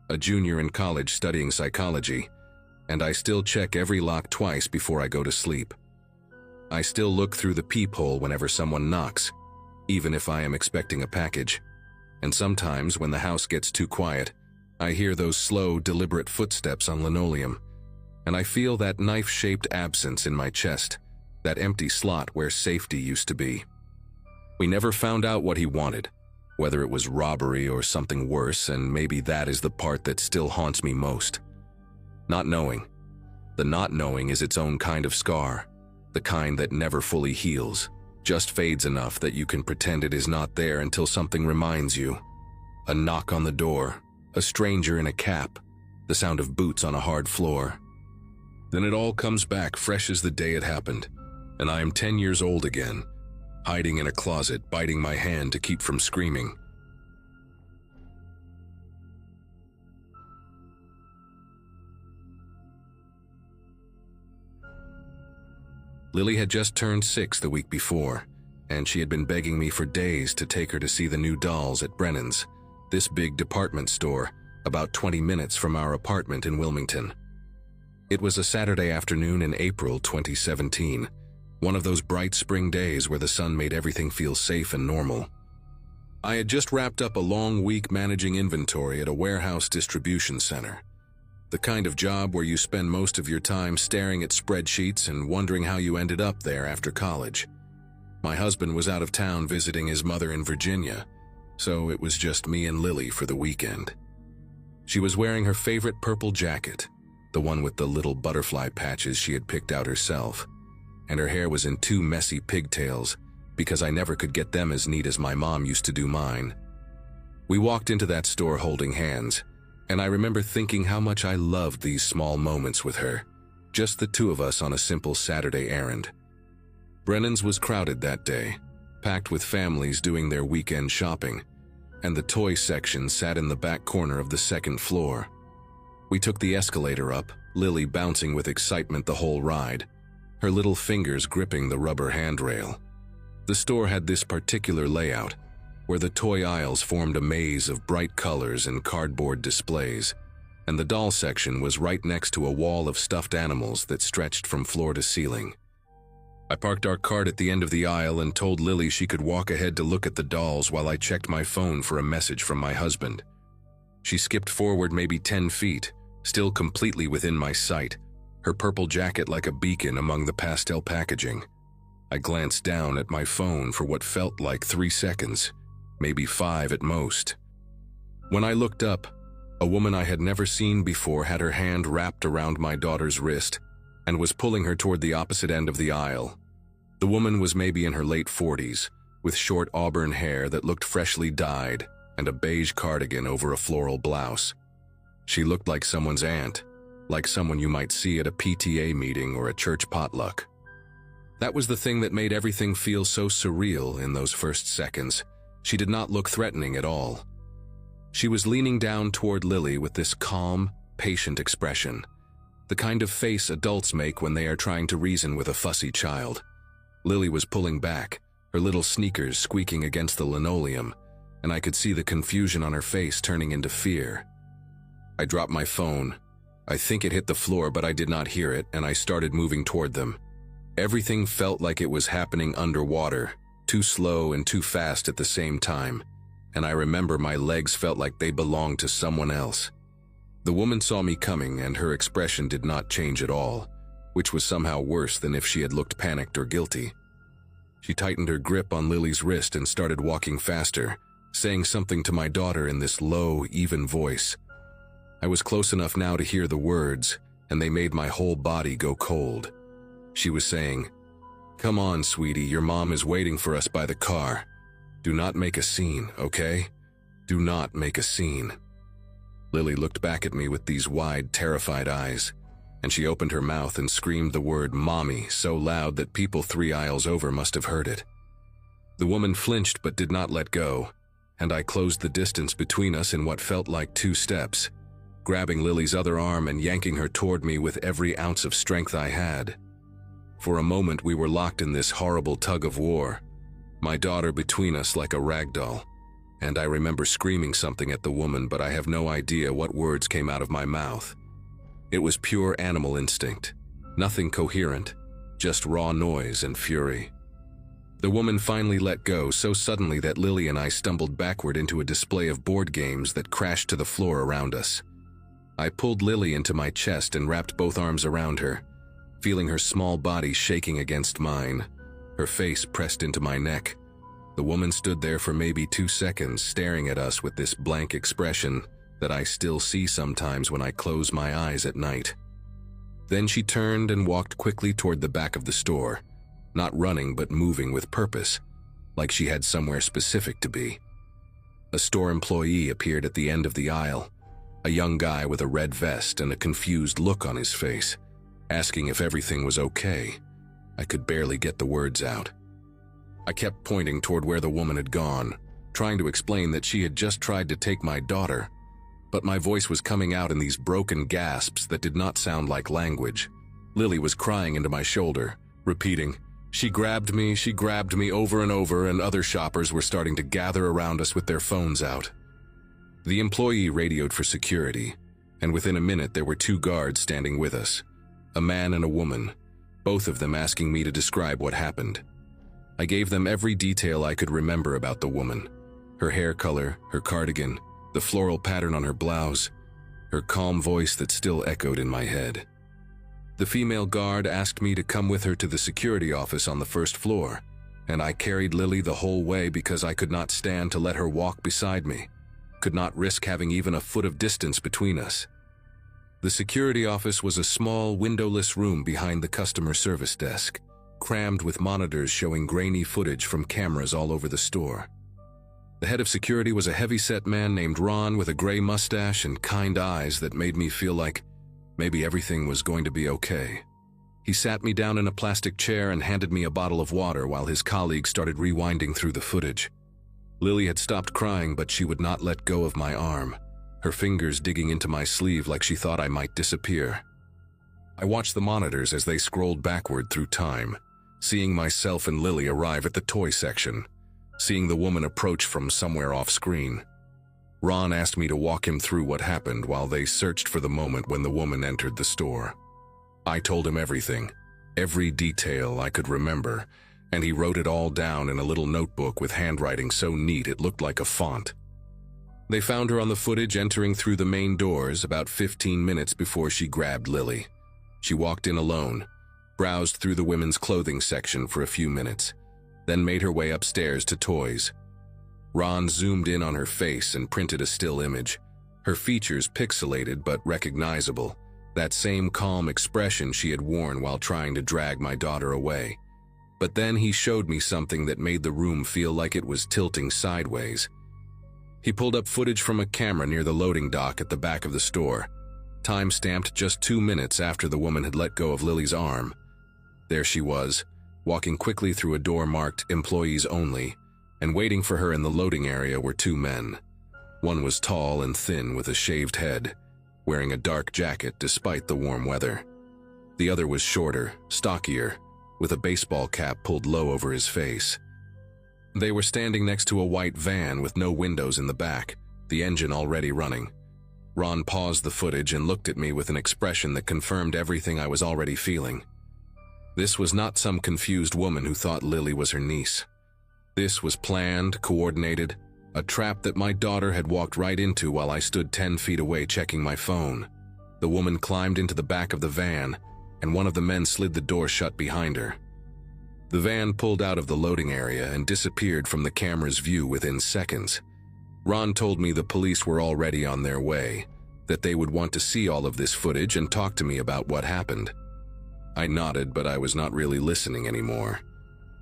a junior in college studying psychology, and I still check every lock twice before I go to sleep. I still look through the peephole whenever someone knocks, even if I am expecting a package. And sometimes, when the house gets too quiet, I hear those slow, deliberate footsteps on linoleum, and I feel that knife-shaped absence in my chest, that empty slot where safety used to be. We never found out what he wanted, whether it was robbery or something worse, and maybe that is the part that still haunts me most. Not knowing. The not knowing is its own kind of scar, the kind that never fully heals, just fades enough that you can pretend it is not there until something reminds you. A knock on the door, a stranger in a cap, the sound of boots on a hard floor. Then it all comes back fresh as the day it happened, and I am 10 years old again, hiding in a closet, biting my hand to keep from screaming. Lily had just turned 6 the week before, and she had been begging me for days to take her to see the new dolls at Brennan's, this big department store, about 20 minutes from our apartment in Wilmington. It was a Saturday afternoon in April 2017, one of those bright spring days where the sun made everything feel safe and normal. I had just wrapped up a long week managing inventory at a warehouse distribution center, the kind of job where you spend most of your time staring at spreadsheets and wondering how you ended up there after college. My husband was out of town visiting his mother in Virginia, so it was just me and Lily for the weekend. She was wearing her favorite purple jacket, the one with the little butterfly patches she had picked out herself, and her hair was in 2 messy pigtails because I never could get them as neat as my mom used to do mine. We walked into that store holding hands, and I remember thinking how much I loved these small moments with her, just the 2 of us on a simple Saturday errand. Brennan's was crowded that day. packed with families doing their weekend shopping, and the toy section sat in the back corner of the second floor. We took the escalator up, Lily bouncing with excitement the whole ride, her little fingers gripping the rubber handrail. The store had this particular layout, where the toy aisles formed a maze of bright colors and cardboard displays, and the doll section was right next to a wall of stuffed animals that stretched from floor to ceiling. I parked our cart at the end of the aisle and told Lily she could walk ahead to look at the dolls while I checked my phone for a message from my husband. She skipped forward maybe 10 feet, still completely within my sight, her purple jacket like a beacon among the pastel packaging. I glanced down at my phone for what felt like 3 seconds, maybe 5 at most. When I looked up, a woman I had never seen before had her hand wrapped around my daughter's wrist and was pulling her toward the opposite end of the aisle. The woman was maybe in her late 40s, with short auburn hair that looked freshly dyed and a beige cardigan over a floral blouse. She looked like someone's aunt, like someone you might see at a PTA meeting or a church potluck. That was the thing that made everything feel so surreal in those first seconds. She did not look threatening at all. She was leaning down toward Lily with this calm, patient expression, the kind of face adults make when they are trying to reason with a fussy child. Lily was pulling back, her little sneakers squeaking against the linoleum, and I could see the confusion on her face turning into fear. I dropped my phone. I think it hit the floor, but I did not hear it, and I started moving toward them. Everything felt like it was happening underwater, too slow and too fast at the same time, and I remember my legs felt like they belonged to someone else. The woman saw me coming, and her expression did not change at all, which was somehow worse than if she had looked panicked or guilty. She tightened her grip on Lily's wrist and started walking faster, saying something to my daughter in this low, even voice. I was close enough now to hear the words, and they made my whole body go cold. She was saying, "Come on, sweetie, your mom is waiting for us by the car. Do not make a scene, okay? Do not make a scene." Lily looked back at me with these wide, terrified eyes, and she opened her mouth and screamed the word "mommy" so loud that people 3 aisles over must have heard it. The woman flinched but did not let go, and I closed the distance between us in what felt like 2 steps, grabbing Lily's other arm and yanking her toward me with every ounce of strength I had. For a moment we were locked in this horrible tug of war, my daughter between us like a rag doll, and I remember screaming something at the woman, but I have no idea what words came out of my mouth. It was pure animal instinct, nothing coherent, just raw noise and fury. The woman finally let go so suddenly that Lily and I stumbled backward into a display of board games that crashed to the floor around us. I pulled Lily into my chest and wrapped both arms around her, feeling her small body shaking against mine, her face pressed into my neck. The woman stood there for maybe 2 seconds, staring at us with this blank expression that I still see sometimes when I close my eyes at night. Then she turned and walked quickly toward the back of the store, not running but moving with purpose, like she had somewhere specific to be. A store employee appeared at the end of the aisle, a young guy with a red vest and a confused look on his face, asking if everything was okay. I could barely get the words out. I kept pointing toward where the woman had gone, trying to explain that she had just tried to take my daughter, but my voice was coming out in these broken gasps that did not sound like language. Lily was crying into my shoulder, repeating, she grabbed me," over and over, and other shoppers were starting to gather around us with their phones out. The employee radioed for security, and within a minute there were 2 guards standing with us, a man and a woman, both of them asking me to describe what happened. I gave them every detail I could remember about the woman, her hair color, her cardigan, the floral pattern on her blouse, her calm voice that still echoed in my head. The female guard asked me to come with her to the security office on the 1st floor, and I carried Lily the whole way because I could not stand to let her walk beside me, could not risk having even a foot of distance between us. The security office was a small, windowless room behind the customer service desk, crammed with monitors showing grainy footage from cameras all over the store. The head of security was a heavy-set man named Ron with a gray mustache and kind eyes that made me feel like maybe everything was going to be okay. He sat me down in a plastic chair and handed me a bottle of water while his colleague started rewinding through the footage. Lily had stopped crying, but she would not let go of my arm, her fingers digging into my sleeve like she thought I might disappear. I watched the monitors as they scrolled backward through time, seeing myself and Lily arrive at the toy section, seeing the woman approach from somewhere off screen. Ron asked me to walk him through what happened while they searched for the moment when the woman entered the store. I told him everything, every detail I could remember, and he wrote it all down in a little notebook with handwriting so neat it looked like a font. They found her on the footage entering through the main doors about 15 minutes before she grabbed Lily. She walked in alone, browsed through the women's clothing section for a few minutes, then made her way upstairs to toys. Ron zoomed in on her face and printed a still image, her features pixelated but recognizable, that same calm expression she had worn while trying to drag my daughter away. But then he showed me something that made the room feel like it was tilting sideways. He pulled up footage from a camera near the loading dock at the back of the store, time-stamped just 2 minutes after the woman had let go of Lily's arm. There she was, walking quickly through a door marked "Employees Only," and waiting for her in the loading area were 2 men. One was tall and thin with a shaved head, wearing a dark jacket despite the warm weather. The other was shorter, stockier, with a baseball cap pulled low over his face. They were standing next to a white van with no windows in the back, the engine already running. Ron paused the footage and looked at me with an expression that confirmed everything I was already feeling. This was not some confused woman who thought Lily was her niece. This was planned, coordinated, a trap that my daughter had walked right into while I stood 10 feet away checking my phone. The woman climbed into the back of the van, and one of the men slid the door shut behind her. The van pulled out of the loading area and disappeared from the camera's view within seconds. Ron told me the police were already on their way, that they would want to see all of this footage and talk to me about what happened. I nodded, but I was not really listening anymore.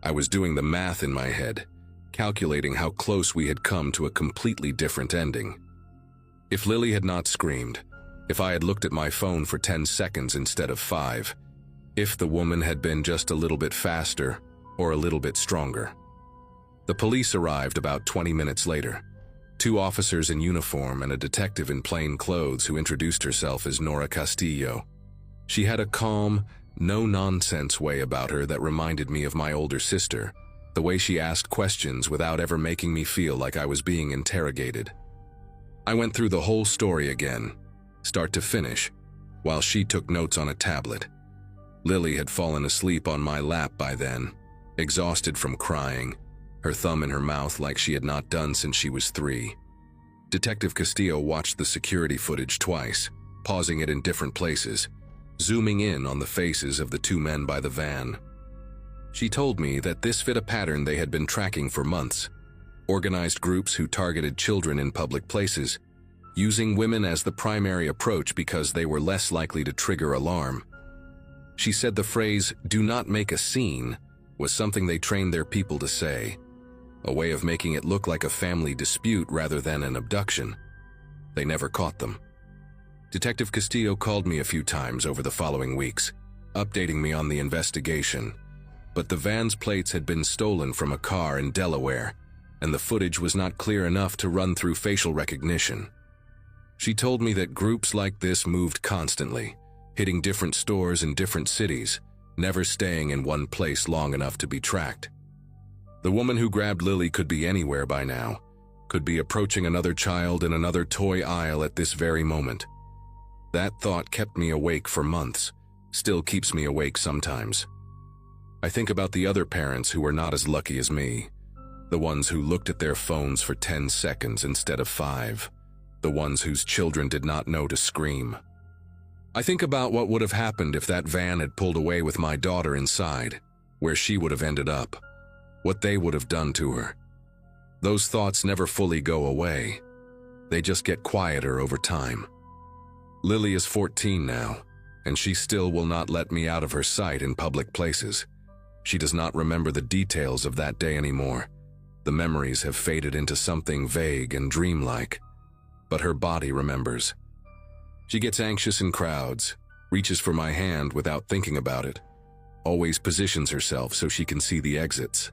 I was doing the math in my head, calculating how close we had come to a completely different ending. If Lily had not screamed, if I had looked at my phone for 10 seconds instead of 5, if the woman had been just a little bit faster or a little bit stronger. The police arrived about 20 minutes later. 2 officers in uniform and a detective in plain clothes who introduced herself as Nora Castillo. She had a calm, no-nonsense way about her that reminded me of my older sister, the way she asked questions without ever making me feel like I was being interrogated. I went through the whole story again, start to finish, while she took notes on a tablet. Lily had fallen asleep on my lap by then, exhausted from crying, her thumb in her mouth like she had not done since she was 3. Detective Castillo watched the security footage twice, pausing it in different places, zooming in on the faces of the 2 men by the van. She told me that this fit a pattern they had been tracking for months. Organized groups who targeted children in public places, using women as the primary approach because they were less likely to trigger alarm. She said the phrase, "do not make a scene," was something they trained their people to say, a way of making it look like a family dispute rather than an abduction. They never caught them. Detective Castillo called me a few times over the following weeks, updating me on the investigation, but the van's plates had been stolen from a car in Delaware, and the footage was not clear enough to run through facial recognition. She told me that groups like this moved constantly, hitting different stores in different cities, never staying in one place long enough to be tracked. The woman who grabbed Lily could be anywhere by now, could be approaching another child in another toy aisle at this very moment. That thought kept me awake for months, still keeps me awake sometimes. I think about the other parents who were not as lucky as me, the ones who looked at their phones for 10 seconds instead of 5, the ones whose children did not know to scream. I think about what would have happened if that van had pulled away with my daughter inside, where she would have ended up, what they would have done to her. Those thoughts never fully go away. They just get quieter over time. Lily is 14 now, and she still will not let me out of her sight in public places. She does not remember the details of that day anymore. The memories have faded into something vague and dreamlike, but her body remembers. She gets anxious in crowds, reaches for my hand without thinking about it, always positions herself so she can see the exits.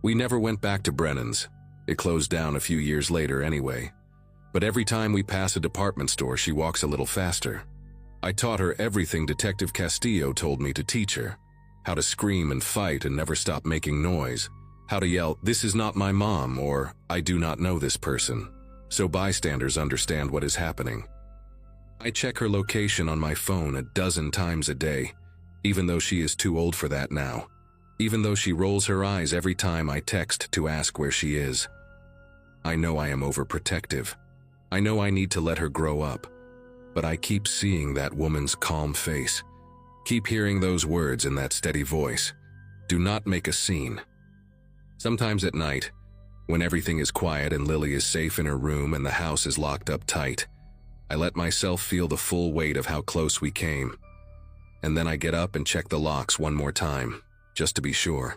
We never went back to Brennan's. It closed down a few years later anyway. But every time we pass a department store, she walks a little faster. I taught her everything Detective Castillo told me to teach her. How to scream and fight and never stop making noise. How to yell, "This is not my mom," or "I do not know this person," so bystanders understand what is happening. I check her location on my phone a dozen times a day, even though she is too old for that now. Even though she rolls her eyes every time I text to ask where she is. I know I am overprotective. I know I need to let her grow up. But I keep seeing that woman's calm face. Keep hearing those words in that steady voice. Do not make a scene. Sometimes at night, when everything is quiet and Lily is safe in her room and the house is locked up tight, I let myself feel the full weight of how close we came. And then I get up and check the locks one more time, just to be sure.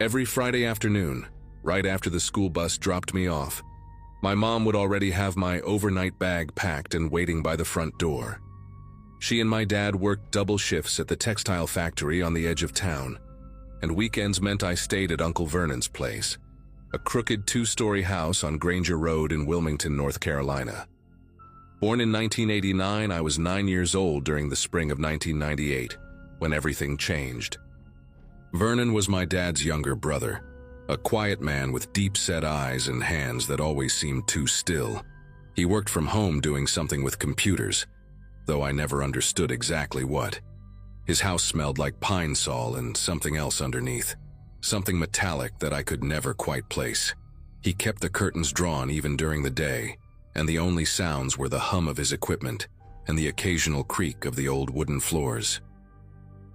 Every Friday afternoon, right after the school bus dropped me off, my mom would already have my overnight bag packed and waiting by the front door. She and my dad worked double shifts at the textile factory on the edge of town, and weekends meant I stayed at Uncle Vernon's place, a crooked two-story house on Granger Road in Wilmington, North Carolina. Born in 1989, I was 9 years old during the spring of 1998, when everything changed. Vernon was my dad's younger brother, a quiet man with deep-set eyes and hands that always seemed too still. He worked from home doing something with computers, though I never understood exactly what. His house smelled like pine sol and something else underneath, something metallic that I could never quite place. He kept the curtains drawn even during the day, and the only sounds were the hum of his equipment and the occasional creak of the old wooden floors.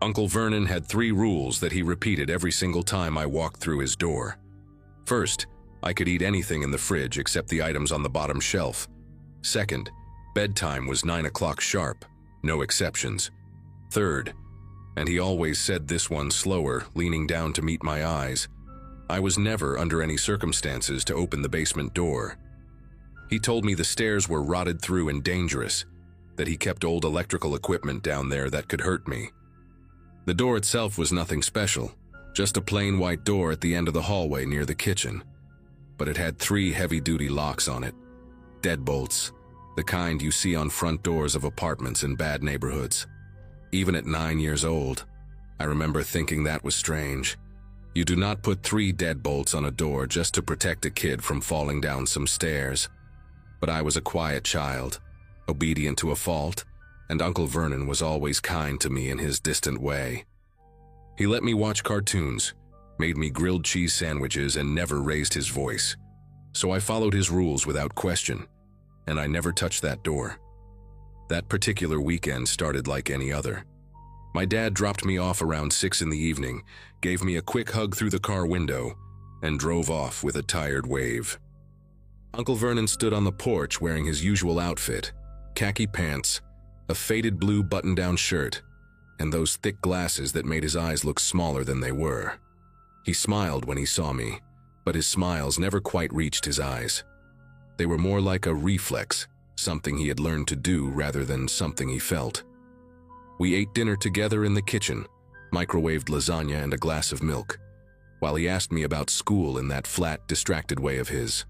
Uncle Vernon had 3 rules that he repeated every single time I walked through his door. First, I could eat anything in the fridge except the items on the bottom shelf. Second, bedtime was 9 o'clock sharp, no exceptions. Third, and he always said this one slower, leaning down to meet my eyes, I was never under any circumstances to open the basement door. He told me the stairs were rotted through and dangerous, that he kept old electrical equipment down there that could hurt me. The door itself was nothing special, just a plain white door at the end of the hallway near the kitchen. But it had 3 heavy-duty locks on it. Deadbolts, the kind you see on front doors of apartments in bad neighborhoods. Even at 9 years old, I remember thinking that was strange. You do not put 3 deadbolts on a door just to protect a kid from falling down some stairs. But I was a quiet child, obedient to a fault, and Uncle Vernon was always kind to me in his distant way. He let me watch cartoons, made me grilled cheese sandwiches, and never raised his voice. So I followed his rules without question, and I never touched that door. That particular weekend started like any other. My dad dropped me off around 6 in the evening, gave me a quick hug through the car window, and drove off with a tired wave. Uncle Vernon stood on the porch wearing his usual outfit, khaki pants, a faded blue button-down shirt, and those thick glasses that made his eyes look smaller than they were. He smiled when he saw me, but his smiles never quite reached his eyes. They were more like a reflex, something he had learned to do rather than something he felt. We ate dinner together in the kitchen, microwaved lasagna and a glass of milk, while he asked me about school in that flat, distracted way of his.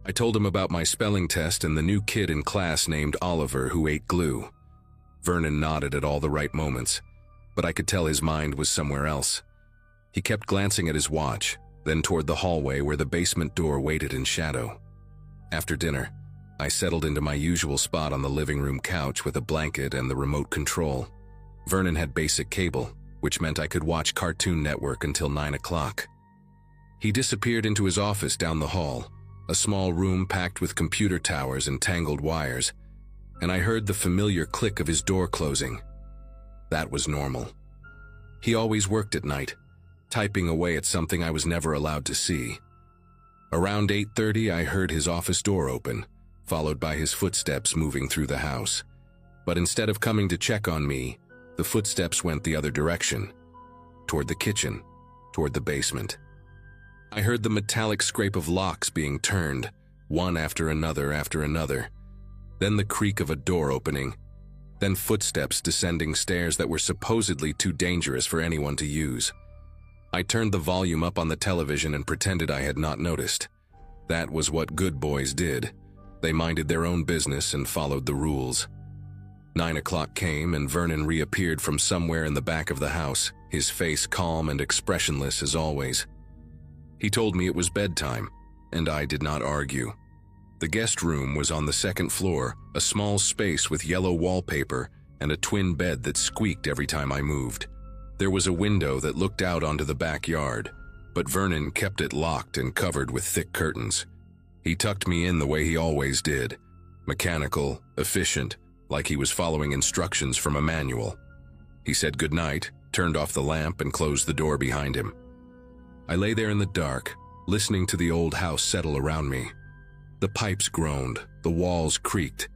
I told him about my spelling test and the new kid in class named Oliver who ate glue. Vernon nodded at all the right moments, but I could tell his mind was somewhere else. He kept glancing at his watch, then toward the hallway where the basement door waited in shadow. After dinner, I settled into my usual spot on the living room couch with a blanket and the remote control. Vernon had basic cable, which meant I could watch Cartoon Network until 9 o'clock. He disappeared into his office down the hall, a small room packed with computer towers and tangled wires, and I heard the familiar click of his door closing. That was normal. He always worked at night, typing away at something I was never allowed to see. Around 8:30, I heard his office door open, followed by his footsteps moving through the house. But instead of coming to check on me, the footsteps went the other direction, toward the kitchen, toward the basement. I heard the metallic scrape of locks being turned, one after another. Then the creak of a door opening. Then footsteps descending stairs that were supposedly too dangerous for anyone to use. I turned the volume up on the television and pretended I had not noticed. That was what good boys did. They minded their own business and followed the rules. 9 o'clock came and Vernon reappeared from somewhere in the back of the house, his face calm and expressionless as always. He told me it was bedtime, and I did not argue. The guest room was on the second floor, a small space with yellow wallpaper and a twin bed that squeaked every time I moved. There was a window that looked out onto the backyard, but Vernon kept it locked and covered with thick curtains. He tucked me in the way he always did, mechanical, efficient, like he was following instructions from a manual. He said goodnight, turned off the lamp, and closed the door behind him. I lay there in the dark, listening to the old house settle around me. The pipes groaned, the walls creaked,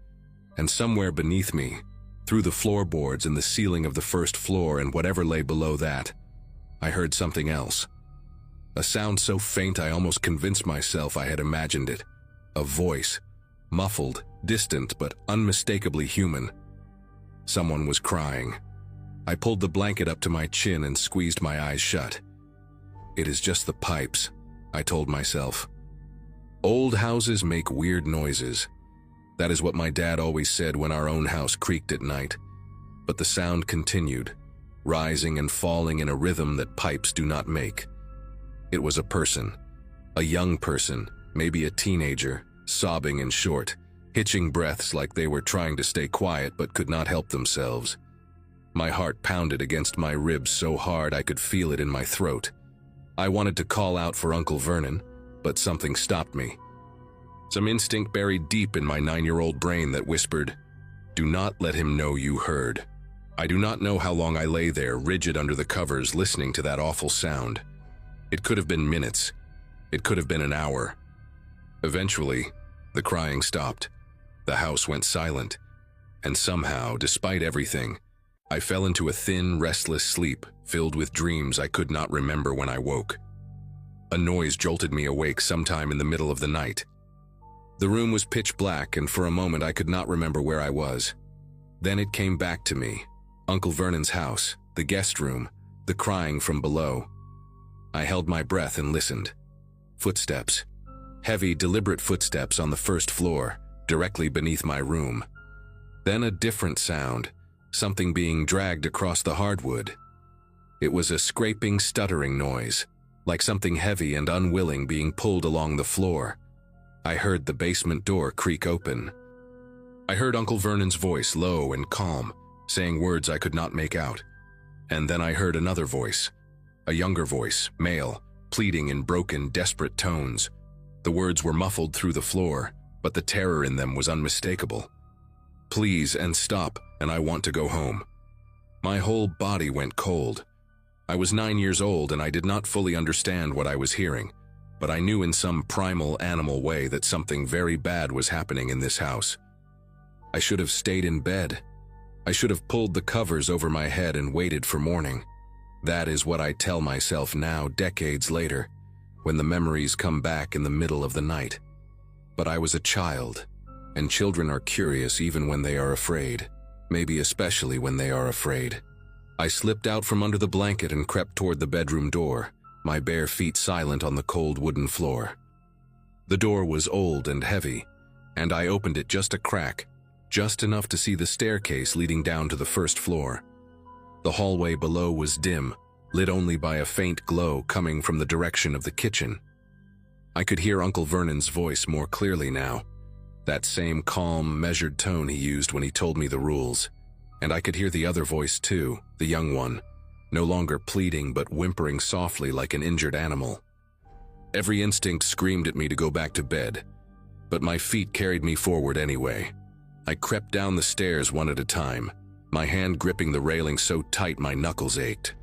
and somewhere beneath me, through the floorboards and the ceiling of the first floor and whatever lay below that, I heard something else. A sound so faint I almost convinced myself I had imagined it. A voice, muffled, distant, but unmistakably human. Someone was crying. I pulled the blanket up to my chin and squeezed my eyes shut. It is just the pipes, I told myself. Old houses make weird noises. That is what my dad always said when our own house creaked at night. But the sound continued, rising and falling in a rhythm that pipes do not make. It was a person, a young person, maybe a teenager, sobbing and short, hitching breaths like they were trying to stay quiet but could not help themselves. My heart pounded against my ribs so hard I could feel it in my throat. I wanted to call out for Uncle Vernon, but something stopped me. Some instinct buried deep in my 9-year-old brain that whispered, "Do not let him know you heard." I do not know how long I lay there, rigid under the covers, listening to that awful sound. It could have been minutes. It could have been an hour. Eventually, the crying stopped. The house went silent. And somehow, despite everything, I fell into a thin, restless sleep, filled with dreams I could not remember when I woke. A noise jolted me awake sometime in the middle of the night. The room was pitch black, and for a moment I could not remember where I was. Then it came back to me. Uncle Vernon's house, the guest room, the crying from below. I held my breath and listened. Footsteps. Heavy, deliberate footsteps on the first floor, directly beneath my room. Then a different sound, something being dragged across the hardwood. It was a scraping, stuttering noise, like something heavy and unwilling being pulled along the floor. I heard the basement door creak open. I heard Uncle Vernon's voice, low and calm, saying words I could not make out. And then I heard another voice, a younger voice, male, pleading in broken, desperate tones. The words were muffled through the floor, but the terror in them was unmistakable. "Please, and stop, and I want to go home." My whole body went cold. I was 9 years old and I did not fully understand what I was hearing, but I knew in some primal animal way that something very bad was happening in this house. I should have stayed in bed. I should have pulled the covers over my head and waited for morning. That is what I tell myself now, decades later, when the memories come back in the middle of the night. But I was a child, and children are curious even when they are afraid, maybe especially when they are afraid. I slipped out from under the blanket and crept toward the bedroom door, my bare feet silent on the cold wooden floor. The door was old and heavy, and I opened it just a crack, just enough to see the staircase leading down to the first floor. The hallway below was dim, lit only by a faint glow coming from the direction of the kitchen. I could hear Uncle Vernon's voice more clearly now, that same calm, measured tone he used when he told me the rules. And I could hear the other voice too, the young one, no longer pleading but whimpering softly like an injured animal. Every instinct screamed at me to go back to bed, but my feet carried me forward anyway. I crept down the stairs one at a time, my hand gripping the railing so tight my knuckles ached.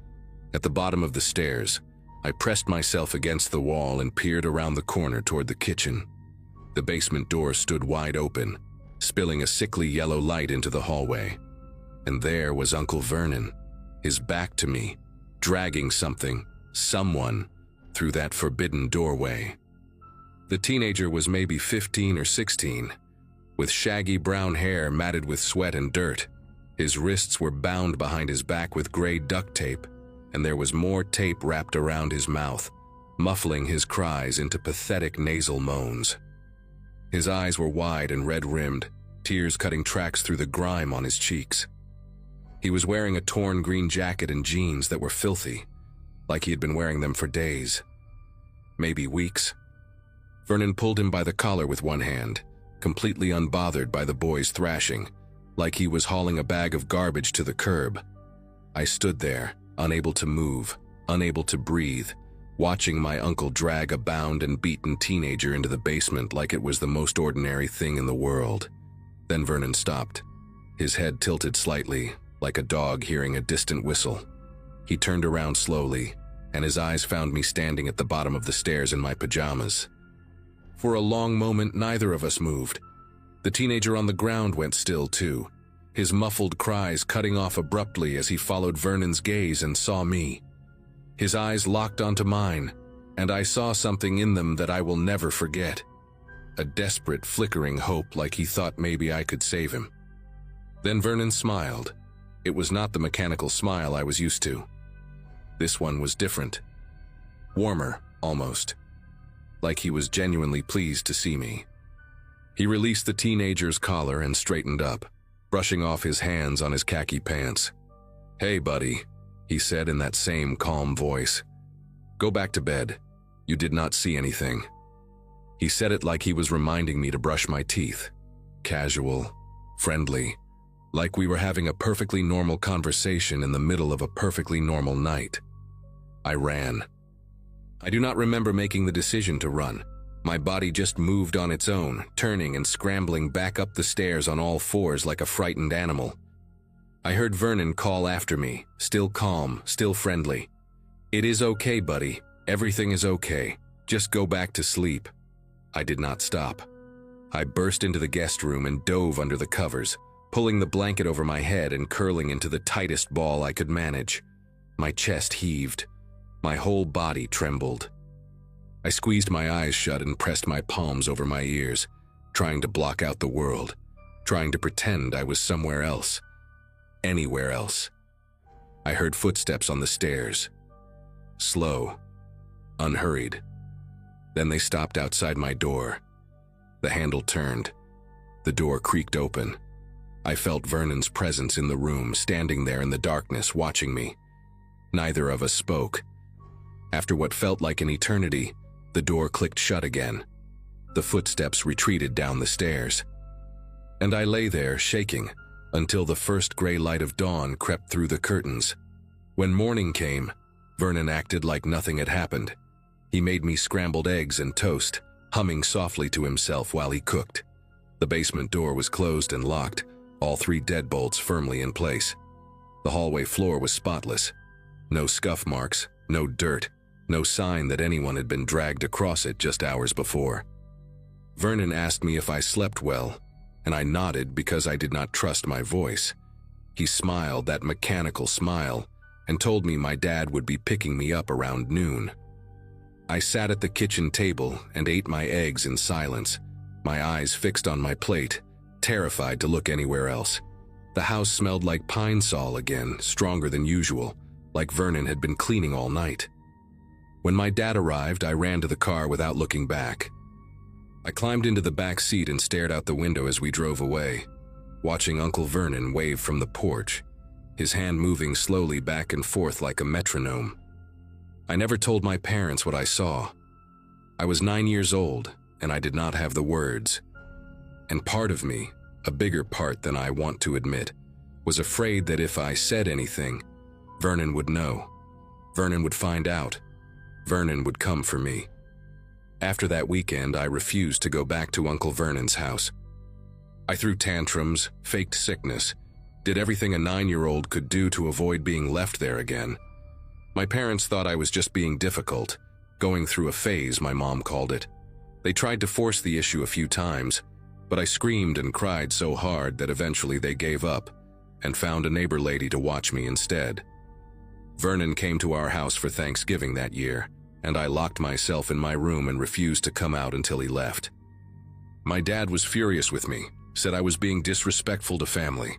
At the bottom of the stairs, I pressed myself against the wall and peered around the corner toward the kitchen. The basement door stood wide open, spilling a sickly yellow light into the hallway. And there was Uncle Vernon, his back to me, dragging something, someone, through that forbidden doorway. The teenager was maybe 15 or 16, with shaggy brown hair matted with sweat and dirt. His wrists were bound behind his back with gray duct tape, and there was more tape wrapped around his mouth, muffling his cries into pathetic nasal moans. His eyes were wide and red-rimmed, tears cutting tracks through the grime on his cheeks. He was wearing a torn green jacket and jeans that were filthy, like he had been wearing them for days, maybe weeks. Vernon pulled him by the collar with one hand, completely unbothered by the boy's thrashing, like he was hauling a bag of garbage to the curb. I stood there, unable to move, unable to breathe, watching my uncle drag a bound and beaten teenager into the basement like it was the most ordinary thing in the world. Then Vernon stopped. His head tilted slightly, like a dog hearing a distant whistle. He turned around slowly, and his eyes found me standing at the bottom of the stairs in my pajamas. For a long moment, neither of us moved. The teenager on the ground went still too, his muffled cries cutting off abruptly as he followed Vernon's gaze and saw me. His eyes locked onto mine, and I saw something in them that I will never forget. A desperate, flickering hope, like he thought maybe I could save him. Then Vernon smiled. It was not the mechanical smile I was used to. This one was different. Warmer, almost. Like he was genuinely pleased to see me. He released the teenager's collar and straightened up, brushing off his hands on his khaki pants. "Hey, buddy," he said in that same calm voice. "Go back to bed. You did not see anything." He said it like he was reminding me to brush my teeth. Casual, friendly, like we were having a perfectly normal conversation in the middle of a perfectly normal night. I ran. I do not remember making the decision to run. My body just moved on its own, turning and scrambling back up the stairs on all fours like a frightened animal. I heard Vernon call after me, still calm, still friendly. "It is okay, buddy. Everything is okay. Just go back to sleep." I did not stop. I burst into the guest room and dove under the covers, pulling the blanket over my head and curling into the tightest ball I could manage. My chest heaved. My whole body trembled. I squeezed my eyes shut and pressed my palms over my ears, trying to block out the world, trying to pretend I was somewhere else, anywhere else. I heard footsteps on the stairs. Slow, unhurried. Then they stopped outside my door. The handle turned. The door creaked open. I felt Vernon's presence in the room, standing there in the darkness, watching me. Neither of us spoke. After what felt like an eternity, the door clicked shut again. The footsteps retreated down the stairs. And I lay there, shaking, until the first gray light of dawn crept through the curtains. When morning came, Vernon acted like nothing had happened. He made me scrambled eggs and toast, humming softly to himself while he cooked. The basement door was closed and locked, all 3 deadbolts firmly in place. The hallway floor was spotless. No scuff marks, no dirt, no sign that anyone had been dragged across it just hours before. Vernon asked me if I slept well, and I nodded because I did not trust my voice. He smiled that mechanical smile and told me my dad would be picking me up around noon. I sat at the kitchen table and ate my eggs in silence, my eyes fixed on my plate, terrified to look anywhere else. The house smelled like pine sol again, stronger than usual, like Vernon had been cleaning all night. When my dad arrived, I ran to the car without looking back. I climbed into the back seat and stared out the window as we drove away, watching Uncle Vernon wave from the porch, his hand moving slowly back and forth like a metronome. I never told my parents what I saw. I was 9 years old, and I did not have the words. And part of me, a bigger part than I want to admit, was afraid that if I said anything, Vernon would know. Vernon would find out. Vernon would come for me. After that weekend, I refused to go back to Uncle Vernon's house. I threw tantrums, faked sickness, did everything a 9-year-old could do to avoid being left there again. My parents thought I was just being difficult, going through a phase, my mom called it. They tried to force the issue a few times, but I screamed and cried so hard that eventually they gave up and found a neighbor lady to watch me instead. Vernon came to our house for Thanksgiving that year, and I locked myself in my room and refused to come out until he left. My dad was furious with me, said I was being disrespectful to family.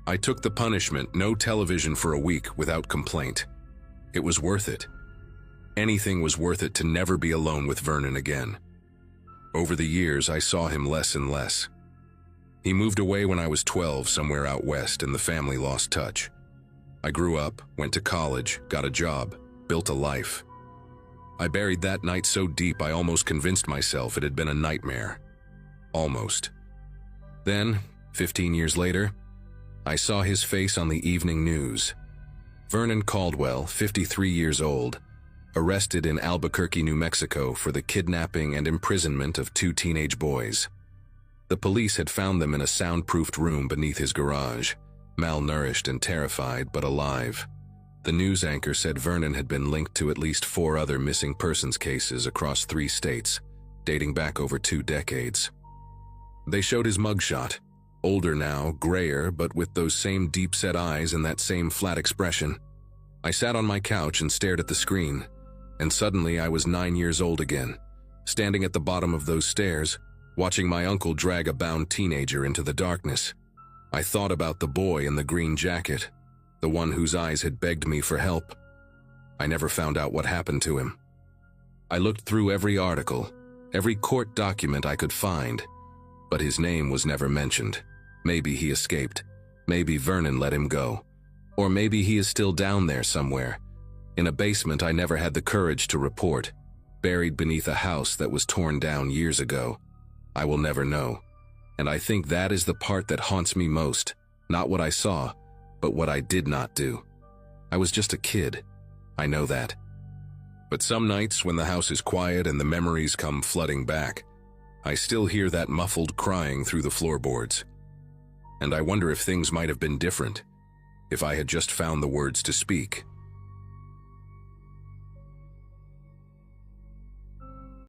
I took the punishment, no television for a week, without complaint. It was worth it. Anything was worth it to never be alone with Vernon again. Over the years, I saw him less and less. He moved away when I was 12, somewhere out west, and the family lost touch. I grew up, went to college, got a job, built a life. I buried that night so deep I almost convinced myself it had been a nightmare. Almost. Then, 15 years later, I saw his face on the evening news. Vernon Caldwell, 53 years old, arrested in Albuquerque, New Mexico for the kidnapping and imprisonment of 2 teenage boys. The police had found them in a soundproofed room beneath his garage, malnourished and terrified, but alive. The news anchor said Vernon had been linked to at least 4 other missing persons cases across 3 states, dating back over 2 decades. They showed his mugshot, older now, grayer, but with those same deep-set eyes and that same flat expression. I sat on my couch and stared at the screen, and suddenly I was 9 years old again, standing at the bottom of those stairs, watching my uncle drag a bound teenager into the darkness. I thought about the boy in the green jacket, the one whose eyes had begged me for help. I never found out what happened to him. I looked through every article, every court document I could find, but his name was never mentioned. Maybe he escaped. Maybe Vernon let him go. Or maybe he is still down there somewhere, in a basement I never had the courage to report, buried beneath a house that was torn down years ago. I will never know. And I think that is the part that haunts me most. Not what I saw, but what I did not do. I was just a kid. I know that. But some nights when the house is quiet and the memories come flooding back, I still hear that muffled crying through the floorboards. And I wonder if things might have been different, if I had just found the words to speak.